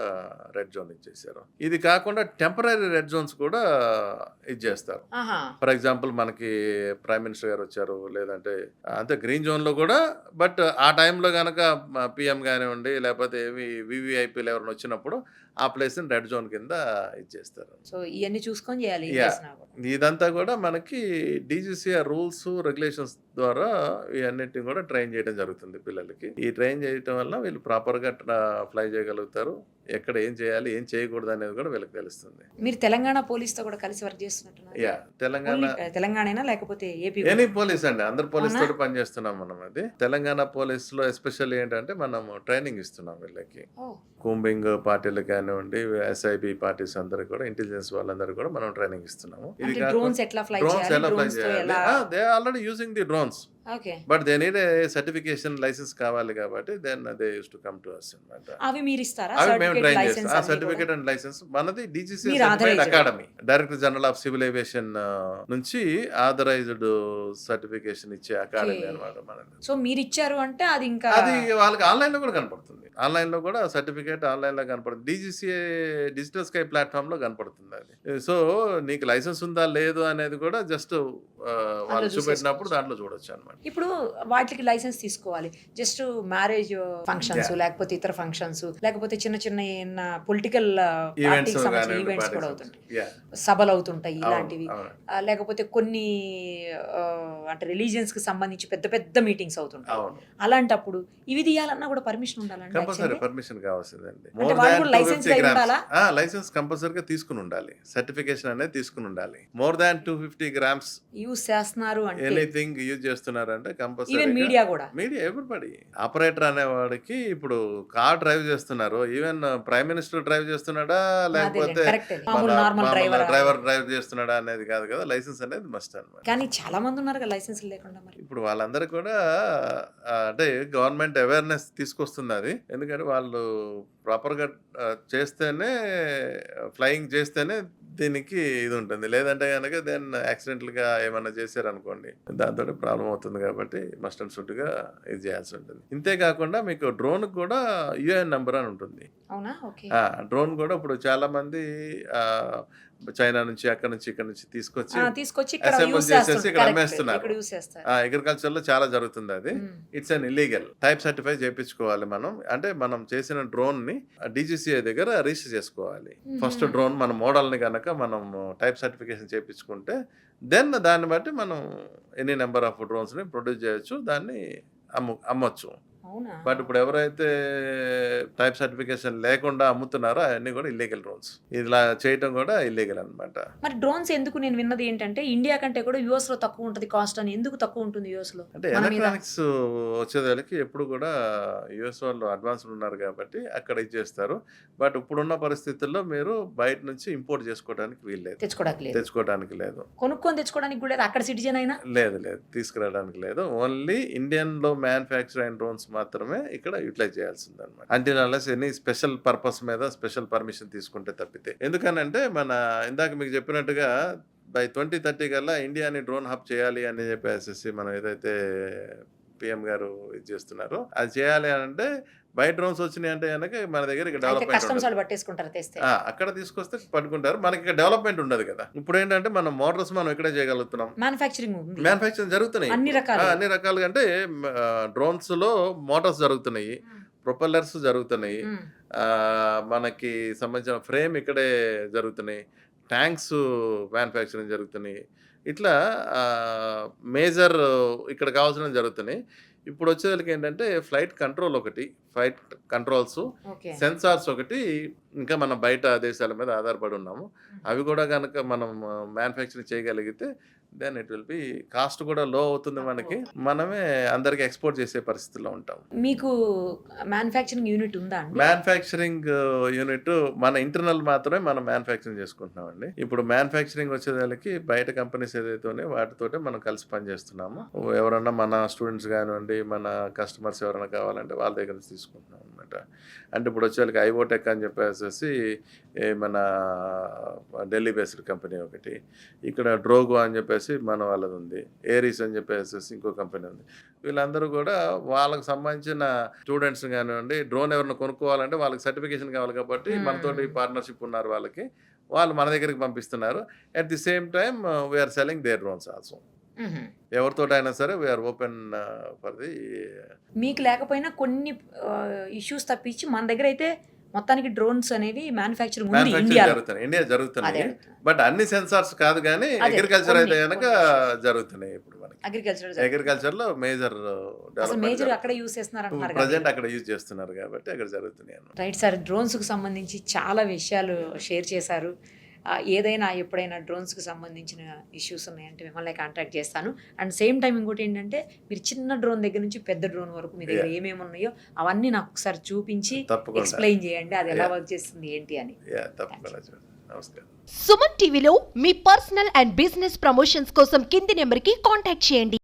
రెడ్ జోన్ ఇచ్చేసారు. ఇది కాకుండా టెంపరీ రెడ్ జోన్స్ కూడా ఇచ్చేస్తారు. ఫర్ ఎగ్జాంపుల్ మనకి ప్రైమ్ మినిస్టర్ గారు వచ్చారు లేదంటే అంతే గ్రీన్ జోన్ లో కూడా, బట్ ఆ టైంలో కనుక పిఎం కానివ్వండి లేకపోతే వివిఐపీలు ఎవరైనా వచ్చినప్పుడు ఆ ప్లేస్ ని రెడ్ జోన్ కింద ఇచ్చేస్తారు. సో ఇవన్నీ చూసుకొని చేయాలి. Yeah. ఇదంతా కూడా మనకి డీజీసీఆర్ రూల్స్, రెగ్యులేషన్స్ ద్వారా ఇవన్నిటిని కూడా ట్రైన్ చేయడం జరుగుతుంది పిల్లలకి. ఈ ట్రైన్ చేయడం వల్ల వీళ్ళు ప్రాపర్‌గా ఫ్లై చేయగలుగుతారు. ఎక్కడ ఏం చేయాలి, ఏం చేయకూడదు అనేది కూడా వీళ్ళకి తెలుస్తుంది. మీరు తెలంగాణ పోలీస్‌తో కూడా కలిసి వర్క్ చేస్తున్నట్టున్నారు. యాహ్! తెలంగాణ ఓన్లీ తెలంగాణేనా లేకపోతే ఏపీ ఎనీ పోలీస్ అండి. అందరు పోలీస్ అవునా? తోటి పనిచేస్తున్నాం మనం అది. తెలంగాణ పోలీస్‌లో ఎస్పెషల్లీ ఏంటంటే మనం ట్రైనింగ్ ఇస్తున్నాం వీళ్ళకి. ఓహ్! కూంబింగ్ పార్టీలు కానివ్వండి, ఎస్ఐబి పార్టీస్ అందరికి కూడా, ఇంటెలిజెన్స్ వాళ్ళందరికీ కూడా మనం ట్రైనింగ్ ఇస్తున్నాము. ఇది అంటే కాకుండా డ్రోన్స్ ఎట్లా ఫ్లై డ్రోన్స్ చేయాలి? ఎలా ఫ్లై డ్రోన్స్‌తో చేయాలి? ఎలా they are already using the drones. Okay. But they need a certification licence కావాలి కాబట్టి then they use to come to us అన్నమాట. అవి మీరు ఇస్తారా? అవి మేము సర్టిఫికేట్ ట్రైన్ లైసెన్స్ చేస్తాం. ఆ అన్ని సర్టిఫికేట్ కూడా? అండ్ లైసెన్స్ మనది డీజీసీ మీరు certified authorized. Academy, director general of civil aviation నుంచి ఆథరైజ్డ్ సర్టిఫికేషన్ ఇచ్చే అకాడమీ Okay. అన్నమాట మనది. సో మీరు ఇచ్చారు అంటే అది ఇంకా అది వాళ్ళకి ఆన్లైన్ లో కూడా కనపడుతుంది. ఆన్లైన్ లో కూడా సర్టిఫికేట్ ఆన్లైన్ లో కనపడుతుంది. డీజీసీఏ డిజిటల్ స్కై ప్లాట్ఫామ్ లో కనపడుతుంది అది. సో నీకు లైసెన్స్ ఉందా లేదు అనేది కూడా జస్ట్ వాళ్ళు చూపెట్టినప్పుడు దాంట్లో చూడొచ్చు అనమాట. ఇప్పుడు వాటికి లైసెన్స్ తీసుకోవాలి. జస్ట్ మ్యారేజ్ ఫంక్షన్స్ లేకపోతే ఇతర ఫంక్షన్స్ లేకపోతే చిన్న చిన్న పొలిటికల్ ఈవెంట్స్ పార్టీకి సంబంధించిన ఈవెంట్స్ కూడా అవుతుంటాయి, సభలు అవుతుంటాయి ఇలాంటివి. లేకపోతే కొన్ని అంటే రిలీజియన్స్ కి సంబంధించి పెద్ద పెద్ద మీటింగ్స్ అవుతుంటాయి. అవును, అలాంటప్పుడు ఇవి తీయాలన్నా కూడా పర్మిషన్ ఉండాలండి. కంపల్సరీ పర్మిషన్ కావాల్సిందండి. అంటే వాళ్ళు కూడా లైసెన్స్ అయి ఉండాలా? లైసెన్స్ కంపల్సరీగా తీసుకుని ఉండాలి. సర్టిఫికేషన్ అనేది తీసుకుని ఉండాలి. మోర్ దాన్ 250 grams యూస్ చేస్తున్నారు అంటే ఎనీథింగ్ యూజ్ చేస్తున్నారంటే ఈవెన్ కంపల్సరీ. మీడియా కూడా మీడియా ఎవ్రీబడి, ఆపరేటర్ అనేవాడికి ఇప్పుడు కార్ డ్రైవ్ చేస్తున్నారు, ఈవెన్ ప్రైమ్ మినిస్టర్ డ్రైవ్ చేస్తున్నాడా లేకపోతే correct. Normal driver driver drive చేస్తున్నాడా అనేది కాదు కదా, లైసెన్స్ అనేది మస్ట్ అన్నమాట. కానీ చాలా మంది ఉన్నారు కదా లైసెన్స్ లేకుండా. మరి ఇప్పుడు వాళ్ళందరూ కూడా అంటే గవర్నమెంట్ అవేర్నెస్ తీసుకొస్తుంది అది. ఎందుకంటే వాళ్ళు ప్రాపర్గా చేస్తేనే, ఫ్లయింగ్ చేస్తేనే దీనికి ఇది ఉంటుంది. లేదంటే కనుక దెన్ యాక్సిడెంటల్గా ఏమన్నా చేశారనుకోండి దాంతో ప్రాబ్లం అవుతుంది. కాబట్టి మస్ట్ అండ్ షుడ్గా ఇది చేయాల్సి ఉంటుంది. ఇంతేకాకుండా మీకు డ్రోన్ కూడా యుఏఎన్ నెంబర్ అని ఉంటుంది. అవునా? ఓకే. డ్రోన్ కూడా ఇప్పుడు చాలా మంది చైనా నుంచి అక్కడ నుంచి ఇక్కడ నుంచి తీసుకొచ్చి ఇక్కడ assemble యూస్ చేసేసి చేస్తారు. ఇక్కడ కరెక్ట్. అమ్మేస్తున్నారు. ఇక్కడ యూస్ చేస్తారు. అగ్రికల్చర్ లో చాలా జరుగుతుంది అది. It's an illegal. Type certify చేయించుకోవాలి మనం. అంటే మనం చేసిన డ్రోన్ ని డీజీసీఐ దగ్గర రిజిస్టర్ చేసుకోవాలి. ఫస్ట్ డ్రోన్ మన మోడల్ ని కనుక మనం టైప్ సర్టిఫికేషన్ చేయించుకుంటే దెన్ దాన్ని బట్టి మనం ఎనీ నెంబర్ ఆఫ్ డ్రోన్స్ ని ప్రొడ్యూస్ చేయొచ్చు, దాన్ని అమ్మొచ్చు. అవునా? బట్ ఇప్పుడు ఎవరైతే టైప్ సర్టిఫికేషన్ లేకుండా అమ్ముతున్నారో అవన్నీ కూడా ఇల్లీగల్ డ్రోన్స్. ఇలా చేయటం కూడా ఇల్లీగల్ అన్నమాట. మరి డ్రోన్స్ ఎందుకు నేను విన్నది ఏంటంటే ఇండియా కంటే కూడా యుఎస్ లో తక్కువ ఉంటుంది కాస్ట్ అని. ఎందుకు తక్కువ ఉంటుంది యుఎస్ లో? అంటే ఎలక్ట్రానిక్స్ వచ్చేదానికి ఎప్పుడు కూడా యుఎస్ వాళ్ళు అడ్వాన్స్డ్ ఉన్నారు కాబట్టి అక్కడ ఇచ్చేస్తారు. బట్ ఇప్పుడున్న పరిస్థితుల్లో మీరు బయట నుంచి ఇంపోర్ట్ చేసుకోవడానికి వీల్లేదు, తెచ్చుకోవడానికి లేదు. కొనుక్కొని తెచ్చుకోవడానికి కూడా లేదు. అక్కడ సిటిజన్ అయినా లేదు, తీసుకురావడానికి లేదు. ఓన్లీ ఇండియన్ లో మ్యానుఫ్యాక్చర్ అయిన డ్రోన్స్ మాత్రమే ఇక్కడ యూటిలైజ్ చేయాల్సింది అనమాట. Until unless any special purpose మీద స్పెషల్ పర్మిషన్ తీసుకుంటే తప్పితే. ఎందుకనంటే మన ఇందాక మీకు చెప్పినట్టుగా బై 2030 కల్లా ఇండియాని డ్రోన్ హబ్ చేయాలి అని చెప్పేసి మనం ఏదైతే పిఎం గారు ఇది చేస్తున్నారో అది చేయాలి అని అంటే బయట డ్రోన్స్ వచ్చినాయి అంటే కనుక మన దగ్గర ఇక్కడ డెవలప్మెంట్ పట్టేసుకుంటారు, అక్కడ తీసుకొస్తే పట్టుకుంటారు. మనకి ఇక్కడ డెవలప్మెంట్ ఉండదు కదా. ఇప్పుడు ఏంటంటే మనం మోటార్స్ మనం ఇక్కడే చేయగలుగుతున్నాం. మ్యానుఫ్యాక్చరింగ్ జరుగుతున్నాయి అన్ని రకాలుగా. అంటే డ్రోన్స్ లో మోటార్స్ జరుగుతున్నాయి, ప్రొపెల్లర్స్ జరుగుతున్నాయి, మనకి సంబంధించిన ఫ్రేమ్ ఇక్కడే జరుగుతున్నాయి, ట్యాంక్స్ మ్యానుఫ్యాక్చరింగ్ జరుగుతున్నాయి. ఇట్లా మేజర్ ఇక్కడ కావాల్సిన జరుగుతున్నాయి. ఇప్పుడు వచ్చేసరికి ఏంటంటే ఫ్లైట్ కంట్రోల్ ఒకటి, ఫ్లైట్ కంట్రోల్స్, సెన్సార్స్ ఒకటి, ఇంకా మనం బయట దేశాల మీద ఆధారపడి ఉన్నాము. అవి కూడా కనుక మనం మ్యానుఫ్యాక్చరింగ్ చేయగలిగితే then it will be cost కూడా లో అవుతుంది మనకి. మనమే అందరికి ఎక్స్పోర్ట్ చేసే పరిస్థితిలో ఉంటాం. మీకు మ్యానుఫ్యాక్చరింగ్ యూనిట్ ఉందా? మ్యానుఫ్యాక్చరింగ్ యూనిట్ మన ఇంటర్నల్ మాత్రమే మనం మ్యానుఫ్యాక్చరింగ్ చేసుకుంటున్నాం అండి. ఇప్పుడు మ్యానుఫ్యాక్చరింగ్ వచ్చేదానికి బయట కంపెనీస్ ఏదైతే వాటితోటే మనం కలిసి పనిచేస్తున్నాము. ఎవరన్నా మన స్టూడెంట్స్ కానివ్వండి, మన కస్టమర్స్ ఎవరైనా కావాలంటే వాళ్ళ దగ్గర నుంచి తీసుకుంటున్నాం అనమాట. అంటే ఇప్పుడు వచ్చేసరికి ఐవోటెక్ అని చెప్పేసి మన ఢిల్లీ బేస్డ్ కంపెనీ ఒకటి, ఇక్కడ డ్రోగో అని చెప్పేసి మన వాళ్ళది ఉంది, ఏరీస్ అని చెప్పేసి ఇంకో కంపెనీ ఉంది. వీళ్ళందరూ కూడా వాళ్ళకి సంబంధించిన స్టూడెంట్స్ కానివ్వండి, డ్రోన్ ఎవరైనా కొనుక్కోవాలంటే వాళ్ళకి సర్టిఫికేషన్ కావాలి కాబట్టి మనతోటి పార్ట్నర్షిప్ ఉన్నారు. వాళ్ళు మన దగ్గరికి పంపిస్తున్నారు. At the same time we're selling their drones also. ఎవరితో అయినా సరే వీఆర్ ఓపెన్ ఫర్ ది. మీకు లేకపోయినా కొన్ని ఇష్యూస్ తప్పించి మన దగ్గర అయితే మొత్తానికి డ్రోన్స్ అనేవి మ్యానుఫ్యాక్చరింగ్ ఉంది మ్యానుఫ్యాక్చరింగ్ ఇండియాలో. జరుగుతున్నాయి, ఇండియా అదే జరుగుతున్నాయి. అడుగుతున్నా. బట్ అన్ని సెన్సార్స్ కాదు కానీ అదే, అగ్రికల్చర్ అయితే కొన్ని- కనుక కొన్ని జరుగుతున్నాయి ఇప్పుడు మనకి. అగ్రికల్చర్ లో మేజర్ అసలు మేజర్ అక్కడ యూస్ చేస్తున్నారు అంటున్నారు కదా. ప్రజెంట్ అక్కడ యూజ్ చేస్తున్నారు కాబట్టి అక్కడ జరుగుతున్నాయి అన్నమాట. రైట్ సార్, డ్రోన్స్కి సంబంధించి చాలా విషయాలు షేర్ చేశారు. ఏదైనా ఎప్పుడైనా డ్రోన్స్కి సంబంధించిన ఇష్యూస్ ఉన్నాయంటే మిమ్మల్ని కాంటాక్ట్ చేస్తాను. అండ్ సేమ్ టైం ఇంకోటి ఏంటంటే మీరు చిన్న డ్రోన్ దగ్గర నుంచి పెద్ద డ్రోన్ వరకు మీ దగ్గర ఏమేమి ఉన్నాయో అవన్నీ నాకు ఒకసారి చూపించి తప్పకుండా. ఎక్స్ప్లెయిన్ చేయండి, అది ఎలా వర్క్ చేస్తుంది ఏంటి అని. తప్పకుండా చూడండి. నమస్కారం. సుమన్ టీవీలో మీ పర్సనల్ అండ్ బిజినెస్ ప్రమోషన్స్ కోసం కింది నెంబర్కి కాంటాక్ట్ చేయండి.